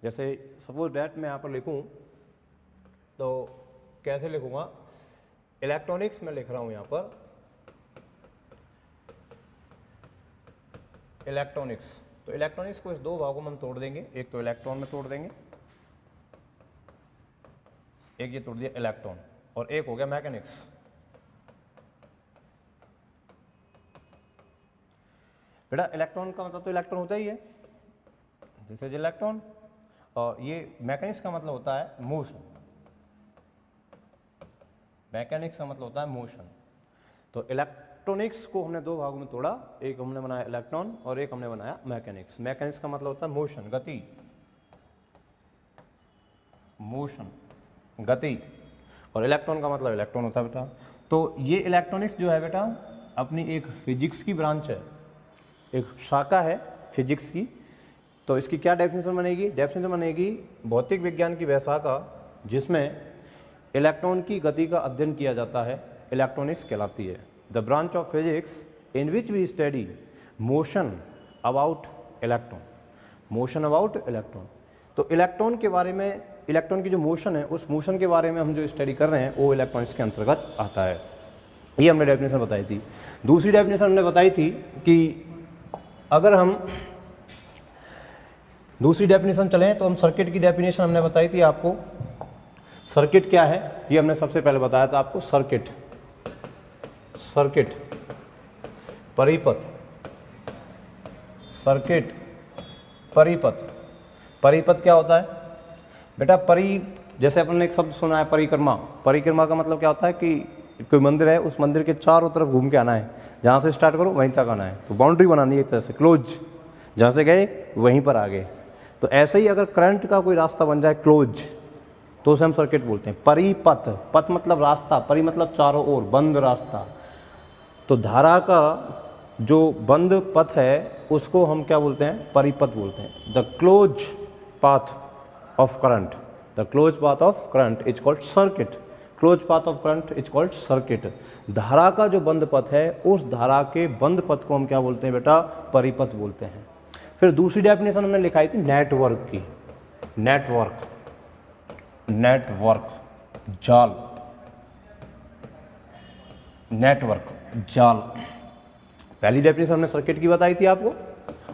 जैसे suppose that मैं यहाँ पर लिखूँ तो कैसे लिखूँगा, इलेक्ट्रॉनिक्स में लिख रहा हूँ यहाँ पर इलेक्ट्रॉनिक्स। तो इलेक्ट्रॉनिक्स को इस दो भागों में हम तोड़ देंगे, एक तो इलेक्ट्रॉन में तोड़ देंगे, एक ये तोड़ दिया इलेक्ट्रॉन, और एक हो गया मैकेनिक्स। बेटा इलेक्ट्रॉन का मतलब तो इलेक्ट्रॉन होता ही है, दिस इज इलेक्ट्रॉन, और ये मैकेनिक्स का मतलब होता है मोशन। मैकेनिक्स का मतलब होता है मोशन। तो इलेक्ट्रॉनिक्स को हमने दो भागों में तोड़ा, एक हमने बनाया इलेक्ट्रॉन और एक हमने बनाया मैकेनिक्स। मैकेनिक्स का मतलब होता है मोशन, गति, मोशन, गति, और इलेक्ट्रॉन का मतलब इलेक्ट्रॉन होता है बेटा। तो ये इलेक्ट्रॉनिक्स जो है बेटा अपनी एक फिजिक्स की ब्रांच है, एक शाखा है फिजिक्स की। तो इसकी क्या डेफिनेशन बनेगी? डेफिनेशन बनेगी भौतिक विज्ञान की वह शाखा जिसमें इलेक्ट्रॉन की गति का अध्ययन किया जाता है, इलेक्ट्रॉनिक्स कहलाती है। The branch of physics in which we study motion about electron, motion about electron. तो इलेक्ट्रॉन के बारे में, इलेक्ट्रॉन की जो मोशन है उस मोशन के बारे में हम जो स्टडी कर रहे हैं वो इलेक्ट्रॉनिक्स के अंतर्गत आता है। ये हमने डेफिनेशन बताई थी। दूसरी डेफिनेशन हमने बताई थी कि अगर हम दूसरी डेफिनेशन चलें तो हम सर्किट की डेफिनेशन हमने बताई थी आपको। सर्किट क्या है ये हमने सबसे पहले बताया था आपको। सर्किट, सर्किट, परिपथ, सर्किट, परिपथ। परिपथ क्या होता है बेटा? जैसे अपन ने एक शब्द सुना है परिक्रमा। परिक्रमा का मतलब क्या होता है कि कोई मंदिर है, उस मंदिर के चारों तरफ घूम के आना है, जहाँ से स्टार्ट करो वहीं तक आना है। तो बाउंड्री बनानी है एक तरह से, क्लोज, जहाँ से गए वहीं पर आ गए। तो ऐसे ही अगर करंट का कोई रास्ता बन जाए क्लोज तो उसे हम सर्किट बोलते हैं। परिपथ, पथ मतलब रास्ता, परि मतलब चारों ओर, बंद रास्ता। तो धारा का जो बंद पथ है उसको हम क्या बोलते हैं? परिपथ बोलते हैं। The close path of current, the close path of current is called circuit. Close path of current is called circuit. धारा का जो बंद पथ है उस धारा के बंद पथ को हम क्या बोलते हैं बेटा? परिपथ बोलते हैं। फिर दूसरी डेफिनेशन हमने लिखाई थी नेटवर्क की। नेटवर्क, नेटवर्क, जाल, नेटवर्क, जाल। पहली डेफिनेशन हमने सर्किट की बताई थी आपको,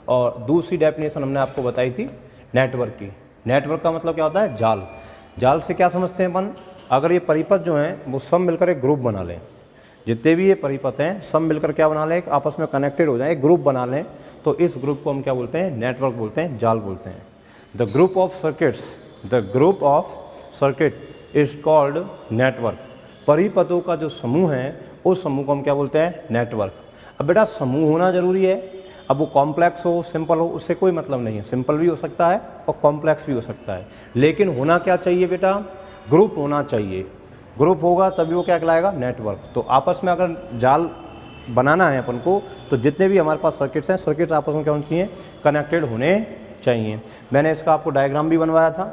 और दूसरी डेफिनेशन हमने आपको बताई थी नेटवर्क की। नेटवर्क का मतलब क्या होता है? जाल। जाल से क्या समझते हैं अपन? अगर ये परिपथ जो हैं वो सब मिलकर एक ग्रुप बना लें, जितने भी ये परिपथ हैं सब मिलकर क्या बना लें? आपस में कनेक्टेड हो जाए, एक ग्रुप बना लें, तो इस ग्रुप को हम क्या बोलते हैं? नेटवर्क बोलते हैं, जाल बोलते हैं। The group of circuits, the group of circuit is called network. परिपथों का जो समूह है उस समूह को हम क्या बोलते हैं? नेटवर्क। अब बेटा समूह होना जरूरी है, अब वो कॉम्प्लेक्स हो सिंपल हो उससे कोई मतलब नहीं है। सिंपल भी हो सकता है और कॉम्प्लेक्स भी हो सकता है, लेकिन होना क्या चाहिए बेटा? ग्रुप होना चाहिए। ग्रुप होगा तभी वो क्या कहलाएगा? नेटवर्क। तो आपस में अगर जाल बनाना है अपन को तो जितने भी हमारे पास सर्किट्स हैं, सर्किट आपस में क्या होने चाहिए? कनेक्टेड होने चाहिए। मैंने इसका आपको डायग्राम भी बनवाया था।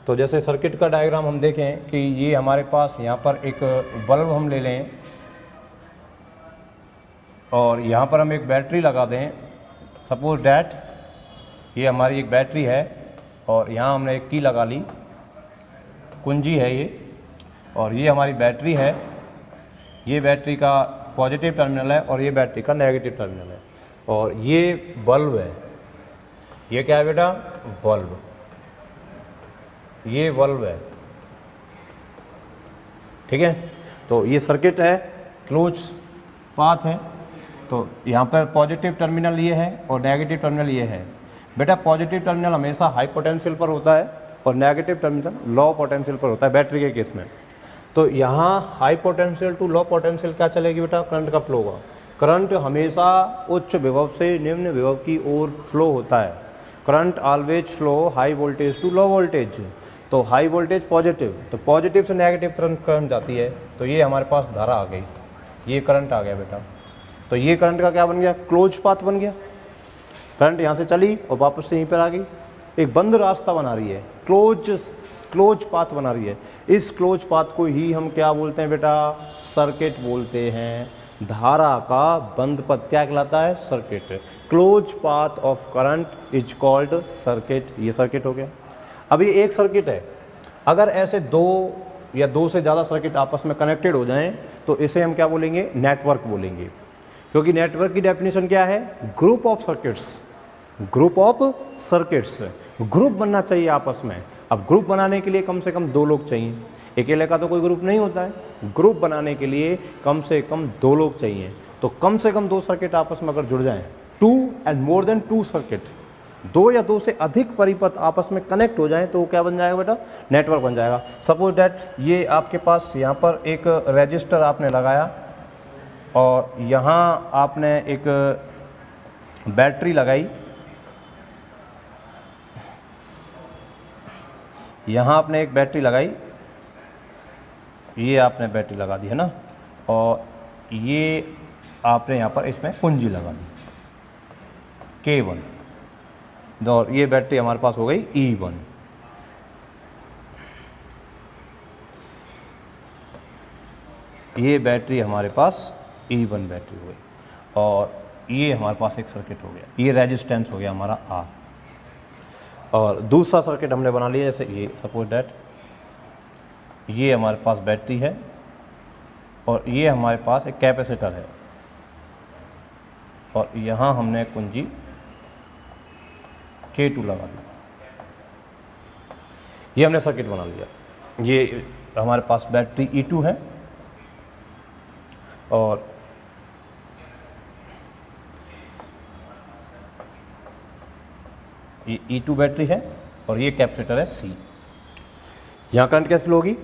तो जैसे सर्किट का डायग्राम हम देखें कि ये हमारे पास यहाँ पर एक बल्ब हम ले लें और यहाँ पर हम एक बैटरी लगा दें। सपोज डैट ये हमारी एक बैटरी है और यहाँ हमने एक की लगा ली, कुंजी है ये, और ये हमारी बैटरी है। ये बैटरी का पॉजिटिव टर्मिनल है और ये बैटरी का नेगेटिव टर्मिनल है, और ये बल्ब है। ये क्या है बेटा? बल्ब। ये बल्ब है, ठीक है। तो ये सर्किट है, क्लोज पाथ है। तो यहाँ पर पॉजिटिव टर्मिनल ये है और नेगेटिव टर्मिनल ये है। बेटा पॉजिटिव टर्मिनल हमेशा हाई पोटेंशियल पर होता है और नेगेटिव टर्मिनल लो पोटेंशियल पर होता है बैटरी के केस में। तो यहाँ high potential to low potential क्या चलेगी बेटा? करंट का फ्लो होगा। करंट हमेशा उच्च विभव से निम्न विभव की ओर फ्लो होता है। Current always flow high voltage to low voltage. तो हाई वोल्टेज पॉजिटिव, तो पॉजिटिव से नेगेटिव करंट जाती है। तो ये हमारे पास धारा आ गई, ये करंट आ गया बेटा। तो ये करंट का क्या बन गया? क्लोज पाथ बन गया। करंट यहाँ से चली और वापस से यहीं पर आ गई, एक बंद रास्ता बना रही है, क्लोज पाथ बना रही है। इस क्लोज पाथ को ही हम क्या बोलते हैं बेटा? सर्किट बोलते हैं। धारा का बंद पथ क्या कहलाता है? Circuit. Close path of current is called circuit. ये सर्किट हो गया। अब ये एक सर्किट है, अगर ऐसे दो या दो से ज़्यादा सर्किट आपस में कनेक्टेड हो जाएं तो इसे हम क्या बोलेंगे, नेटवर्क बोलेंगे। क्योंकि नेटवर्क की डेफिनेशन क्या है, group of circuits, group of circuits, group बनना चाहिए आपस में। अब ग्रुप बनाने के लिए कम से कम दो लोग चाहिए, अकेले का तो कोई ग्रुप नहीं होता है, ग्रुप बनाने के लिए कम से कम दो लोग चाहिए। तो कम से कम दो सर्किट आपस में अगर जुड़ जाएं, 2 एंड मोर देन 2 सर्किट, दो या दो से अधिक परिपथ आपस में कनेक्ट हो जाएं तो वो क्या बन जाएगा बेटा, नेटवर्क बन जाएगा। सपोज डैट ये आपके पास यहाँ पर एक रजिस्टर आपने लगाया और यहाँ आपने एक बैटरी लगाई, यहाँ आपने एक बैटरी लगाई, ये आपने बैटरी लगा दी है ना, और ये आपने यहाँ पर इसमें कुंजी लगा दी K1, और ये बैटरी हमारे पास हो गई E1। ये बैटरी हमारे पास E1 बैटरी हो गई और ये हमारे पास एक सर्किट हो गया, ये रेजिस्टेंस हो गया हमारा R। और दूसरा सर्किट हमने बना लिया, जैसे ये सपोज दैट ये हमारे पास बैटरी है और ये हमारे पास एक कैपेसिटर है और यहाँ हमने कुंजी K2 लगा दी, ये हमने सर्किट बना लिया। ये हमारे पास बैटरी E2 है और ये E2 बैटरी है और ये कैपेसिटर है C। यहाँ करंट कैसे फ्लो होगी,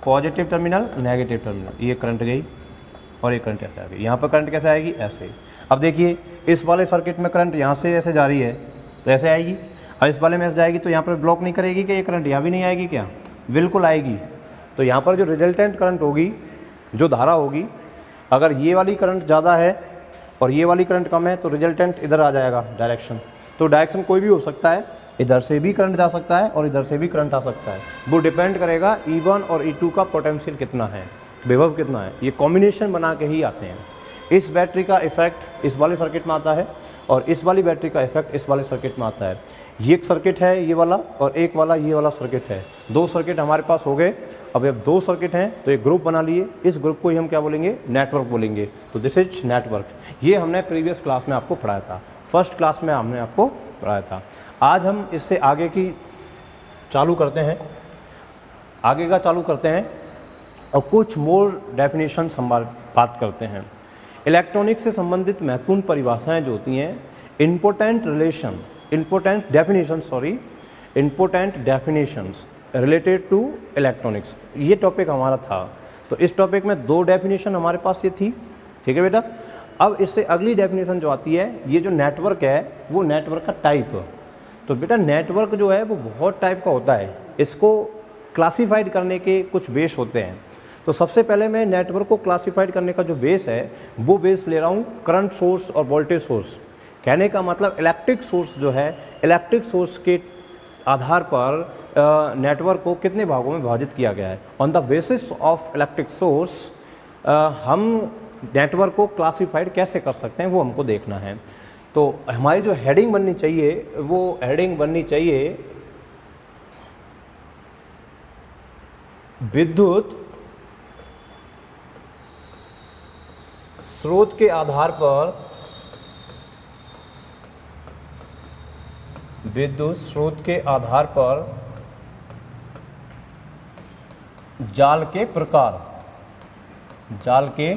पॉजिटिव टर्मिनल नेगेटिव टर्मिनल, ये करंट गई और ये करंट ऐसे आ गई। यहाँ पर करंट कैसे आएगी, ऐसे। अब देखिए इस वाले सर्किट में करंट यहाँ से ऐसे जा रही है तो ऐसे आएगी, और इस वाले में ऐसे जाएगी तो यहाँ पर ब्लॉक नहीं करेगी कि ये करंट यहाँ भी नहीं आएगी क्या, बिल्कुल आएगी। तो यहाँ पर जो रिजल्टेंट करंट होगी, जो धारा होगी, अगर ये वाली करंट ज़्यादा है और ये वाली करंट कम है तो रिजल्टेंट इधर आ जाएगा डायरेक्शन। तो डायरेक्शन कोई भी हो सकता है, इधर से भी करंट जा सकता है और इधर से भी करंट आ सकता है। वो डिपेंड करेगा E1 और E2 का पोटेंशियल कितना है, विभव कितना है, ये कॉम्बिनेशन बना के ही आते हैं। इस बैटरी का इफेक्ट इस वाले सर्किट में आता है और इस वाली बैटरी का इफेक्ट इस वाले सर्किट में आता है। ये एक सर्किट है ये वाला और एक वाला ये वाला सर्किट है, दो सर्किट हमारे पास हो गए। अब जब दो सर्किट हैं तो एक ग्रुप बना लिए, इस ग्रुप को ही हम क्या बोलेंगे, नेटवर्क बोलेंगे। तो दिस इज नेटवर्क। ये हमने प्रीवियस क्लास में आपको पढ़ाया था, फर्स्ट क्लास में हमने आपको पढ़ाया था। आज हम इससे आगे की चालू करते हैं, आगे का चालू करते हैं और कुछ मोर डेफिनेशन हम बात करते हैं। इलेक्ट्रॉनिक्स से संबंधित महत्वपूर्ण परिभाषाएं जो होती हैं, important definitions related to electronics, ये टॉपिक हमारा था। तो इस टॉपिक में दो डेफिनेशन हमारे पास ये थी, ठीक है बेटा। अब इससे अगली डेफिनेशन जो आती है, ये जो नेटवर्क है वो नेटवर्क का टाइप। तो बेटा नेटवर्क जो है वो बहुत टाइप का होता है, इसको क्लासिफाइड करने के कुछ बेस होते हैं। तो सबसे पहले मैं नेटवर्क को क्लासिफाइड करने का जो बेस है वो बेस ले रहा हूँ करंट सोर्स और वोल्टेज सोर्स। कहने का मतलब इलेक्ट्रिक सोर्स जो है, इलेक्ट्रिक सोर्स के आधार पर नेटवर्क को कितने भागों में विभाजित किया गया है। On the basis of electric source हम नेटवर्क को क्लासिफाइड कैसे कर सकते हैं वो हमको देखना है। तो हमारी जो हेडिंग बननी चाहिए वो हेडिंग बननी चाहिए विद्युत स्रोत के आधार पर, विद्युत स्रोत के आधार पर जाल के प्रकार, जाल के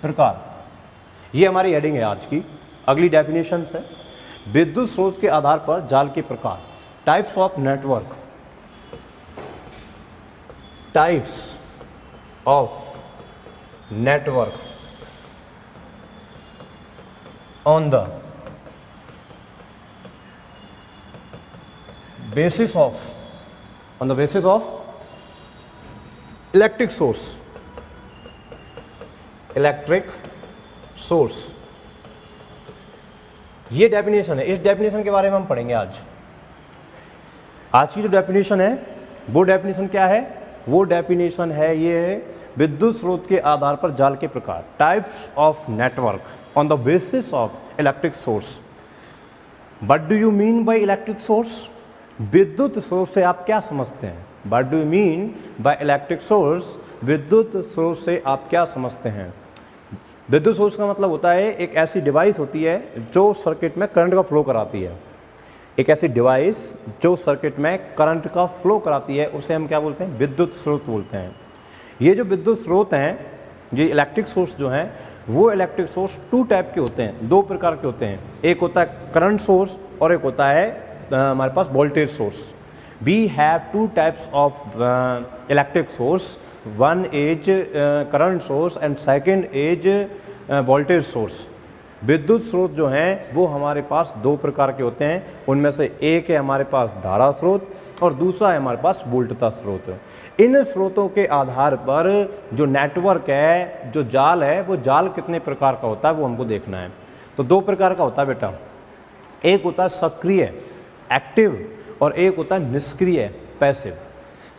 प्रकार, ये हमारी हेडिंग है आज की। अगली डेफिनेशन है विद्युत स्रोत के आधार पर जाल के प्रकार, types of network, types of network on the basis of, on the basis of electric source, electric source, ये डेफिनेशन है। इस डेफिनेशन के बारे में हम पढ़ेंगे आज। आज की जो डेफिनेशन है वो डेफिनेशन क्या है, वो डेफिनेशन है ये विद्युत स्रोत के आधार पर जाल के प्रकार, types of network on the basis of electric source. What do you mean by electric source? विद्युत स्रोत से आप क्या समझते हैं? What do you mean by electric source? विद्युत स्रोत से आप क्या समझते हैं? विद्युत सोर्स का मतलब होता है एक ऐसी डिवाइस होती है जो सर्किट में करंट का फ्लो कराती है। एक ऐसी डिवाइस जो सर्किट में करंट का फ्लो कराती है उसे हम क्या बोलते हैं? विद्युत स्रोत बोलते हैं। ये जो विद्युत स्रोत हैं, ये इलेक्ट्रिक सोर्स जो हैं, वो इलेक्ट्रिक सोर्स टू टाइप के होते हैं, दो प्रकार के होते हैं। एक होता है करंट सोर्स और एक होता है हमारे पास voltage source. We have two types of electric source, one is current source and second is voltage source. विद्युत स्रोत जो हैं वो हमारे पास दो प्रकार के होते हैं। उनमें से एक है हमारे पास धारा स्रोत और दूसरा है हमारे पास वोल्टता स्रोत। इन स्रोतों के आधार पर जो नेटवर्क है, जो जाल है, वो जाल कितने प्रकार का होता है वो हमको देखना है। तो दो प्रकार का होता है बेटा, एक होता है सक्रिय एक्टिव और एक होता है निष्क्रिय पैसिव।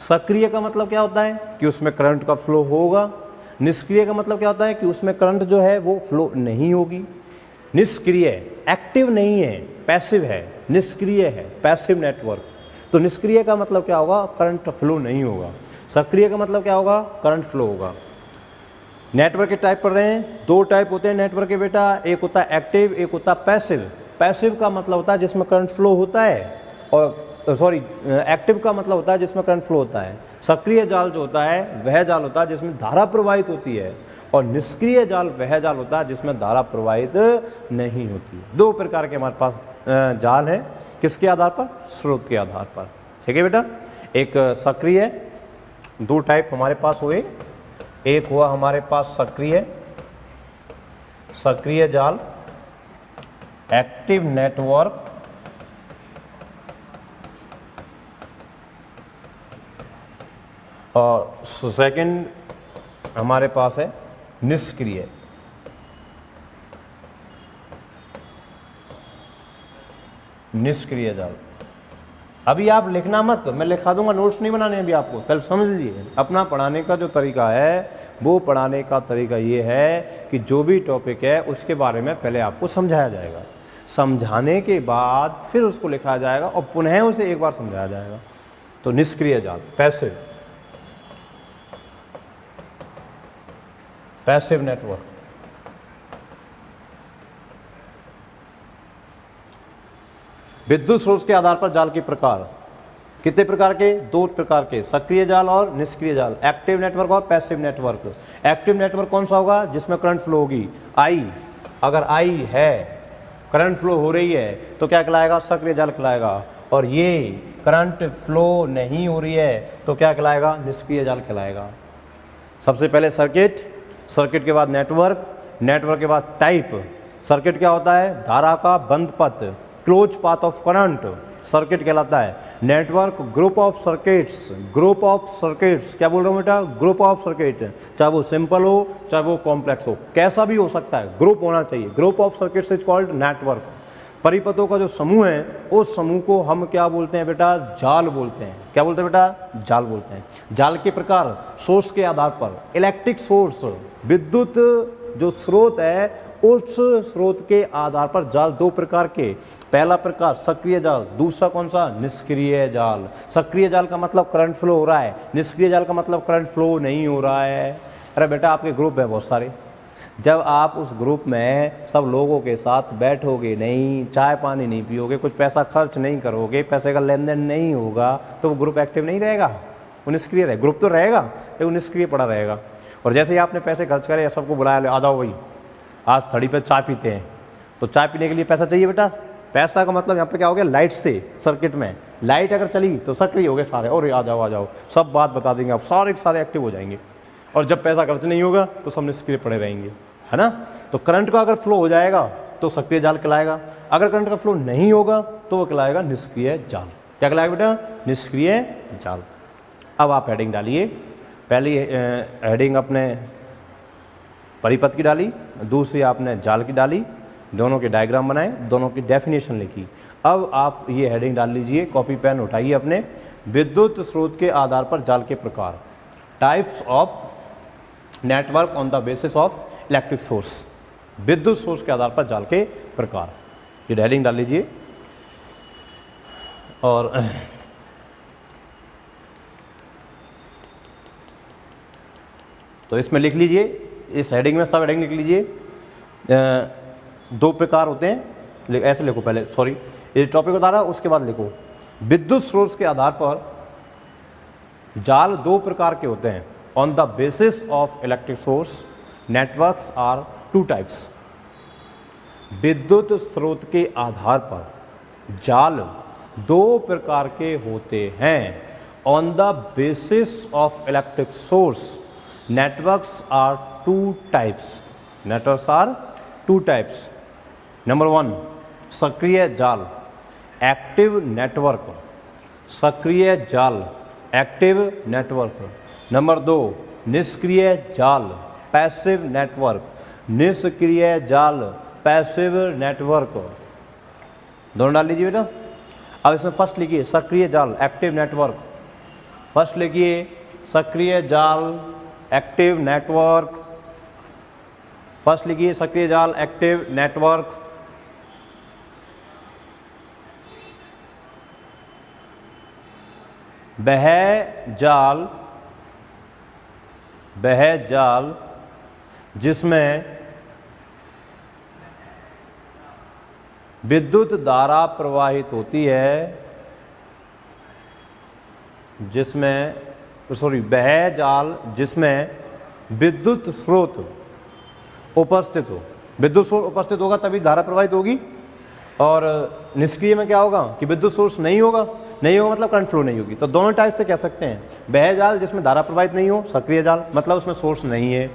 सक्रिय का मतलब क्या होता है कि उसमें करंट का फ्लो होगा। निष्क्रिय का मतलब क्या होता है कि उसमें करंट जो है वो फ्लो नहीं होगी। निष्क्रिय एक्टिव नहीं है, पैसिव है, निष्क्रिय है, पैसिव नेटवर्क। तो निष्क्रिय का मतलब क्या होगा? करंट फ्लो नहीं होगा। सक्रिय का मतलब क्या होगा? करंट फ्लो होगा। नेटवर्क के टाइप पढ़ रहे हैं, दो टाइप होते हैं नेटवर्क के बेटा, एक होता है एक्टिव, एक होता है पैसिव। पैसिव का मतलब होता है जिसमें करंट फ्लो होता है, और एक्टिव का मतलब होता है जिसमें करंट फ्लो होता है। सक्रिय जाल जो होता है वह जाल होता है जिसमें धारा प्रवाहित होती है, और निष्क्रिय जाल वह जाल होता है जिसमें धारा प्रवाहित नहीं होती। दो प्रकार के हमारे पास जाल है, किसके आधार पर? स्रोत के आधार पर। ठीक है बेटा, एक सक्रिय, दो टाइप हमारे पास हुए, एक हुआ हमारे पास सक्रिय जाल, एक्टिव नेटवर्क, और सेकंड हमारे पास है निष्क्रिय। निष्क्रिय जाल। अभी आप लिखना मत, मैं लिखा दूंगा, नोट्स नहीं बनाने अभी आपको, पहले समझ लीजिए। अपना पढ़ाने का जो तरीका है वो पढ़ाने का तरीका ये है कि जो भी टॉपिक है उसके बारे में पहले आपको समझाया जाएगा, समझाने के बाद फिर उसको लिखा जाएगा और पुनः उसे एक बार समझाया जाएगा। तो निष्क्रिय जाल, पैसिव नेटवर्क। विद्युत स्रोत के आधार पर जाल के प्रकार कितने प्रकार के? दो प्रकार के, सक्रिय जाल और निष्क्रिय जाल, एक्टिव नेटवर्क और पैसिव नेटवर्क। एक्टिव नेटवर्क कौन सा होगा? जिसमें करंट फ्लो होगी, आई। अगर आई है, करंट फ्लो हो रही है, तो क्या कहलाएगा? सक्रिय जाल कहलाएगा। और ये करंट फ्लो नहीं हो रही है तो क्या कहलाएगा? निष्क्रिय जाल कहलाएगा। सबसे पहले सर्किट के बाद नेटवर्क के बाद टाइप। सर्किट क्या होता है? धारा का बंद पथ, close path of current, circuit कहलाता है। नेटवर्क ग्रुप ऑफ सर्किट्स, क्या बोल रहा हूँ बेटा? ग्रुप ऑफ सर्किट, चाहे वो सिंपल हो चाहे वो कॉम्प्लेक्स हो, कैसा भी हो सकता है, ग्रुप होना चाहिए। Group of circuits is called network. परिपथों का जो समूह है उस समूह को हम क्या बोलते हैं बेटा? जाल बोलते हैं। क्या बोलते हैं बेटा? जाल बोलते हैं। जाल के प्रकार सोर्स के आधार पर, इलेक्ट्रिक सोर्स, विद्युत जो स्रोत है उस स्रोत के आधार पर जाल दो प्रकार के। पहला प्रकार सक्रिय जाल, दूसरा कौन सा? निष्क्रिय जाल। सक्रिय जाल का मतलब करंट फ्लो हो रहा है, निष्क्रिय जाल का मतलब करंट फ्लो नहीं हो रहा है। अरे बेटा आपके ग्रुप है बहुत सारे, जब आप उस ग्रुप में सब लोगों के साथ बैठोगे नहीं, चाय पानी नहीं पियोगे, कुछ पैसा खर्च नहीं करोगे, पैसे का लेन देन नहीं होगा, तो वो ग्रुप एक्टिव नहीं रहेगा, वो निष्क्रिय रहेगा। ग्रुप तो रहेगा लेकिन वो निष्क्रिय पड़ा रहेगा। और जैसे ही आपने पैसे खर्च करे, सबको बुलाया, ले आ जाओ भाई आज थड़ी पे चाय पीते हैं, तो चाय पीने के लिए पैसा चाहिए बेटा। पैसा का मतलब यहाँ पे क्या हो गया? लाइट से। सर्किट में लाइट अगर चली तो सक्रिय हो गए सारे, और आ जाओ सब बात बता देंगे, आप सारे के सारे एक्टिव हो जाएंगे। और जब पैसा खर्च नहीं होगा तो सब निष्क्रिय पड़े रहेंगे, है ना। तो करंट का अगर फ्लो हो जाएगा तो सक्रिय जाल कहलाएगा, अगर करंट का फ्लो नहीं होगा तो वो कहलाएगा निष्क्रिय जाल। क्या कहलाएगा बेटा? निष्क्रिय जाल। अब आप हेडिंग डालिए। पहली हेडिंग अपने परिपथ की डाली, दूसरी आपने जाल की डाली, दोनों के डायग्राम बनाए, दोनों की डेफिनेशन लिखी। अब आप ये हेडिंग डाल लीजिए, कॉपी पेन उठाइए अपने। विद्युत स्रोत के आधार पर जाल के प्रकार, types of network on the basis of electric source. विद्युत सोर्स के आधार पर जाल के प्रकार, ये हेडिंग डाल लीजिए। और तो इसमें लिख लीजिए, इस हेडिंग में सब हेडिंग लिख लीजिए। दो प्रकार होते हैं, ऐसे लिखो पहले, सॉरी ये टॉपिक बता रहा, उसके बाद लिखो। विद्युत स्रोत के आधार पर जाल दो प्रकार के होते हैं। On the basis of electric source networks are two types. विद्युत स्रोत के आधार पर जाल दो प्रकार के होते हैं। On the basis of electric source networks are two types. Networks are two types. Number 1 सक्रिय जाल, एक्टिव नेटवर्क। सक्रिय जाल, एक्टिव नेटवर्क। नंबर 2 निष्क्रिय जाल, पैसिव नेटवर्क। निष्क्रिय जाल, पैसिव नेटवर्क। दोनों डाल लीजिए बेटा। अब इसमें फर्स्ट लिखिए सक्रिय जाल, एक्टिव नेटवर्क। फर्स्ट लिखिए सक्रिय जाल, एक्टिव नेटवर्क। फर्स्ट लिखिए सक्रिय जाल, एक्टिव नेटवर्क। वह जाल जिसमें विद्युत धारा प्रवाहित होती है, वह जाल जिसमें विद्युत स्रोत उपस्थित हो। विद्युत स्रोत उपस्थित होगा तभी धारा प्रवाहित होगी। और निष्क्रिय में क्या होगा कि विद्युत सोर्स नहीं होगा, नहीं होगा मतलब करंट फ्लो नहीं होगी। तो दोनों टाइप से कह सकते हैं। वह जाल जिसमें धारा प्रवाहित नहीं हो, सक्रिय जाल, मतलब उसमें सोर्स नहीं है।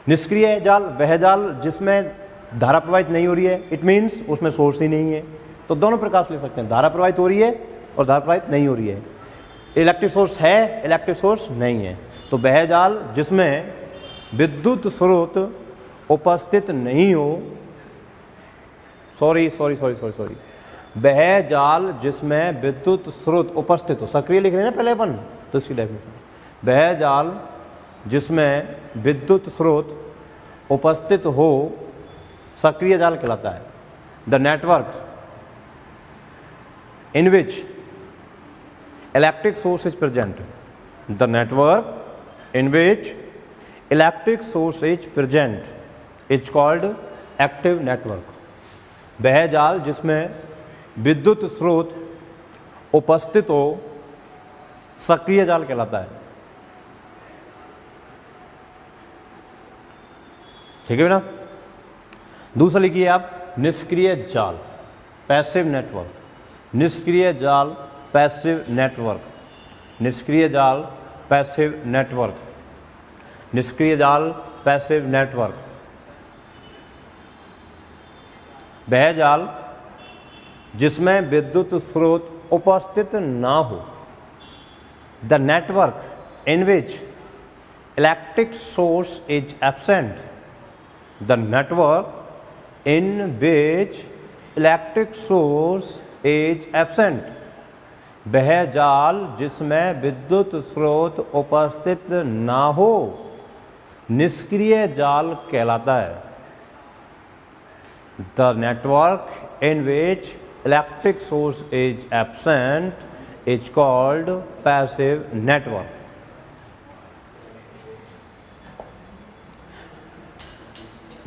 निष्क्रिय जाल, वह जाल जिसमें धारा प्रवाहित नहीं हो रही है, इट मीन्स उसमें सोर्स ही नहीं है। तो दोनों प्रकार से ले सकते हैं, धारा प्रवाहित हो रही है और धारा प्रवाहित नहीं हो रही है। इलेक्ट्रिक सोर्स है, इलेक्ट्रिक सोर्स नहीं है। तो वह जाल जिसमें विद्युत स्रोत उपस्थित नहीं हो, सॉरी, वह जाल जिसमें विद्युत स्रोत उपस्थित हो, सक्रिय लिख रहे हैं ना पहले अपन, तो इसकी डेफिनेशन, वह जाल जिसमें विद्युत स्रोत उपस्थित हो सक्रिय जाल कहलाता है। The network in which electric source is present, the network in which electric source is present is called active network. वह जाल जिसमें विद्युत स्रोत उपस्थित हो सक्रिय जाल कहलाता है। ठीक है बेटा। दूसरा लिखिए आप निष्क्रिय जाल, पैसिव नेटवर्क। निष्क्रिय जाल, पैसिव नेटवर्क। निष्क्रिय जाल, पैसिव नेटवर्क। निष्क्रिय जाल, पैसिव नेटवर्क। वह जाल जिसमें विद्युत स्रोत उपस्थित ना हो, the network in which electric source is absent, the network in which electric source is absent। वह जाल जिसमें विद्युत स्रोत उपस्थित ना हो निष्क्रिय जाल कहलाता है। The network in which electric source is absent is called passive network।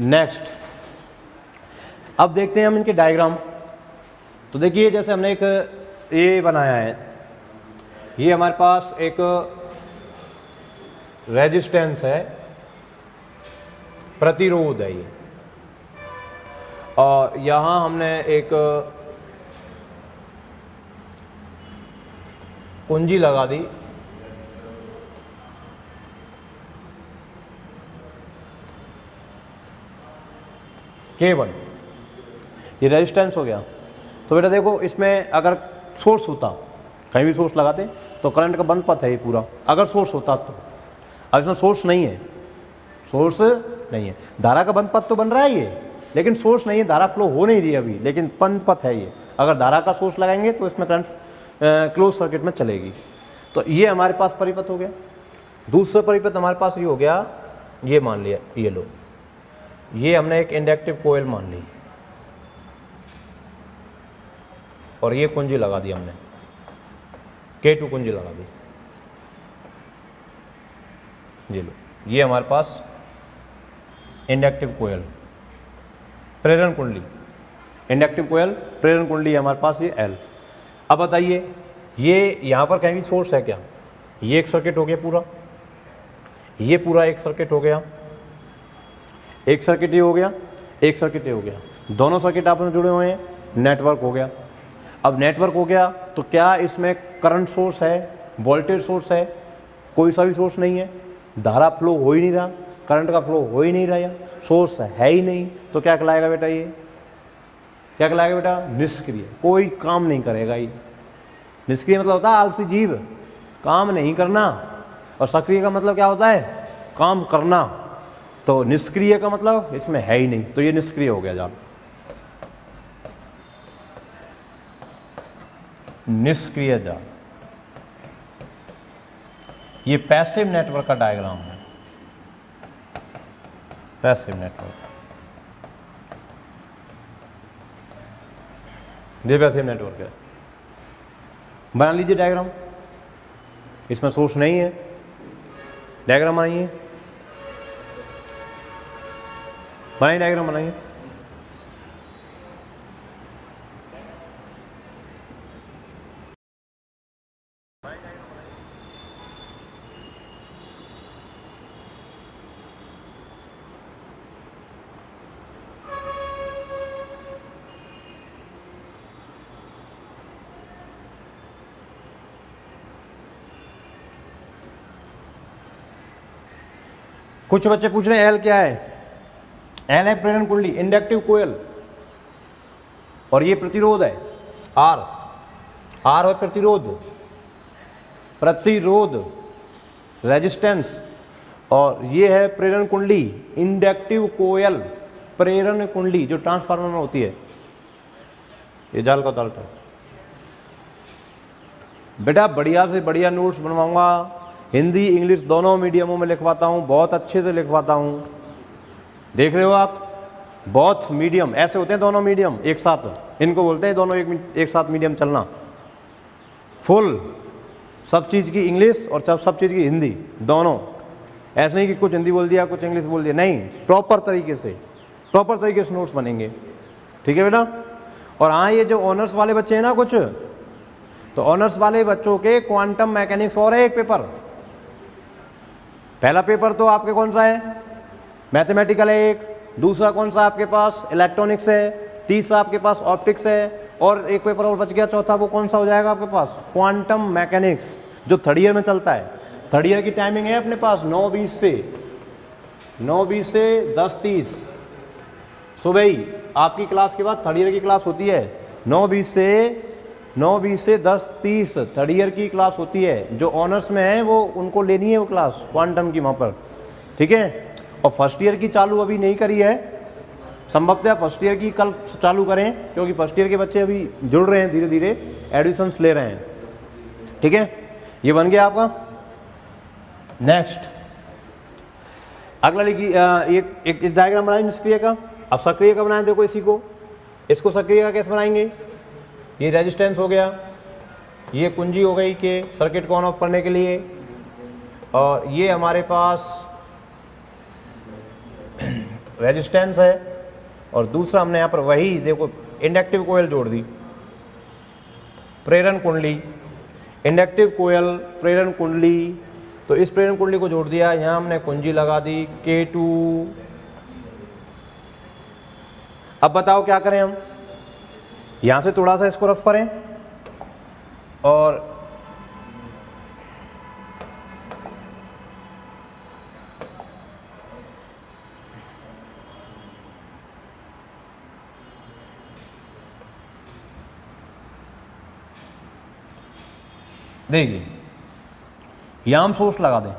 Next, अब देखते हैं हम इनके डायग्राम। तो देखिए जैसे हमने एक ये बनाया है, ये हमारे पास एक रेजिस्टेंस है, प्रतिरोध है ये, और यहाँ हमने एक कुंजी लगा दी, K1, ये रेजिस्टेंस हो गया। तो बेटा देखो इसमें अगर सोर्स होता, कहीं भी सोर्स लगाते तो करंट का बंद पथ है ये पूरा, अगर सोर्स होता तो। अब इसमें सोर्स नहीं है, सोर्स नहीं है, धारा का बंद पथ तो बन रहा है ये, लेकिन सोर्स नहीं है, धारा फ्लो हो नहीं रही अभी, लेकिन बंद पथ है ये। अगर धारा का सोर्स लगाएंगे तो इसमें करंट क्लोज सर्किट में चलेगी। तो ये हमारे पास परिपथ हो गया। दूसरा परिपथ हमारे पास ये हो गया, ये मान लिया, ये लो, ये हमने एक इंडक्टिव कोयल मान ली और ये कुंजी लगा दी हमने। K2 कुंजी लगा दी। ये लो, ये हमारे पास इंडक्टिव कोयल, प्रेरण कुंडली, इंडक्टिव कोयल प्रेरण कुंडली हमारे पास ये L। अब बताइए ये यहाँ पर कहीं भी सोर्स है क्या? ये एक सर्किट हो गया पूरा, ये पूरा एक सर्किट हो गया, एक सर्किट ये हो गया, एक सर्किट ये हो गया, दोनों सर्किट आपस में जुड़े हुए हैं, नेटवर्क हो गया। अब नेटवर्क हो गया तो क्या इसमें करंट सोर्स है, वोल्टेज सोर्स है? कोई सा भी सोर्स नहीं है, धारा फ्लो हो ही नहीं रहा, करंट का फ्लो हो ही नहीं रहा, सोर्स है ही नहीं, तो क्या कहलाएगा बेटा? ये क्या कहलाएगा बेटा? निष्क्रिय, कोई काम नहीं करेगा ये। निष्क्रिय मतलब होता है आलसी जीव, काम नहीं करना, और सक्रिय का मतलब क्या होता है? काम करना। तो निष्क्रिय का मतलब इसमें है ही नहीं, तो ये निष्क्रिय हो गया जाल, निष्क्रिय जाल। ये पैसिव नेटवर्क का डायग्राम है, पैसिव नेटवर्क, ये पैसिव नेटवर्क है। बना लीजिए डायग्राम, इसमें सोर्स नहीं है, डायग्राम बनाइए, बनाइए डायग्राम बनाइए। कुछ बच्चे पूछ रहे हैं एल क्या है? एल है प्रेरण कुंडली, इंडक्टिव कोयल, और ये प्रतिरोध है आर, आर है प्रतिरोध, प्रतिरोध रेजिस्टेंस, और ये है प्रेरण कुंडली, इंडक्टिव कोयल, प्रेरण कुंडली जो ट्रांसफार्मर में होती है। ये जाल का उदाहरण बेटा, बढ़िया से बढ़िया नोट्स बनवाऊंगा, हिंदी इंग्लिश दोनों मीडियमों में लिखवाता हूँ, बहुत अच्छे से लिखवाता हूँ। देख रहे हो आप, बहुत मीडियम ऐसे होते हैं, दोनों मीडियम एक साथ, इनको बोलते हैं दोनों एक साथ मीडियम चलना। फुल सब चीज़ की इंग्लिश और सब चीज़ की हिंदी दोनों, ऐसे नहीं कि कुछ हिंदी बोल दिया कुछ इंग्लिश बोल दिया, नहीं, प्रॉपर तरीके से नोट्स बनेंगे, ठीक है बेटा। और हाँ, ये जो ऑनर्स वाले बच्चे हैं ना कुछ, तो ऑनर्स वाले बच्चों के क्वांटम मैकेनिक्स और है एक पेपर, पहला पेपर तो आपके कौन सा है? मैथमेटिकल है एक, दूसरा कौन सा आपके पास? इलेक्ट्रॉनिक्स है, तीसरा आपके पास ऑप्टिक्स है, और एक पेपर और बच गया चौथा, वो कौन सा हो जाएगा आपके पास? क्वांटम मैकेनिक्स, जो थर्ड ईयर में चलता है। थर्ड ईयर की टाइमिंग है अपने पास 9:20 से 10:30 सुबह ही, आपकी क्लास के बाद थर्ड ईयर की क्लास होती है, 9:20 से 10:30 थर्ड ईयर की क्लास होती है। जो ऑनर्स में है वो उनको लेनी है वो क्लास क्वांटम की वहाँ पर, ठीक है। और फर्स्ट ईयर की चालू अभी नहीं करी है, संभवतः फर्स्ट ईयर की कल चालू करें, क्योंकि फर्स्ट ईयर के बच्चे अभी जुड़ रहे हैं, धीरे धीरे एडमिशन्स ले रहे हैं, ठीक है। ये बन गया आपका। नेक्स्ट अगला लिखिए, एक डायग्राम बनाए निष्क्रिय का। अब सक्रिय का बनाए, देखो इसी को, इसको सक्रिय का कैसे बनाएंगे? ये रेजिस्टेंस हो गया, ये कुंजी हो गई कि सर्किट को ऑन ऑफ करने के लिए, और ये हमारे पास रेजिस्टेंस है, और दूसरा हमने यहाँ पर वही देखो इंडक्टिव कोयल जोड़ दी, प्रेरण कुंडली, इंडक्टिव कोयल प्रेरण कुंडली, तो इस प्रेरण कुंडली को जोड़ दिया, यहाँ हमने कुंजी लगा दी K2। अब बताओ क्या करें हम? यहाँ से थोड़ा सा इसको रफ करें, और देखिए यहाँ हम सोर्स लगा दें,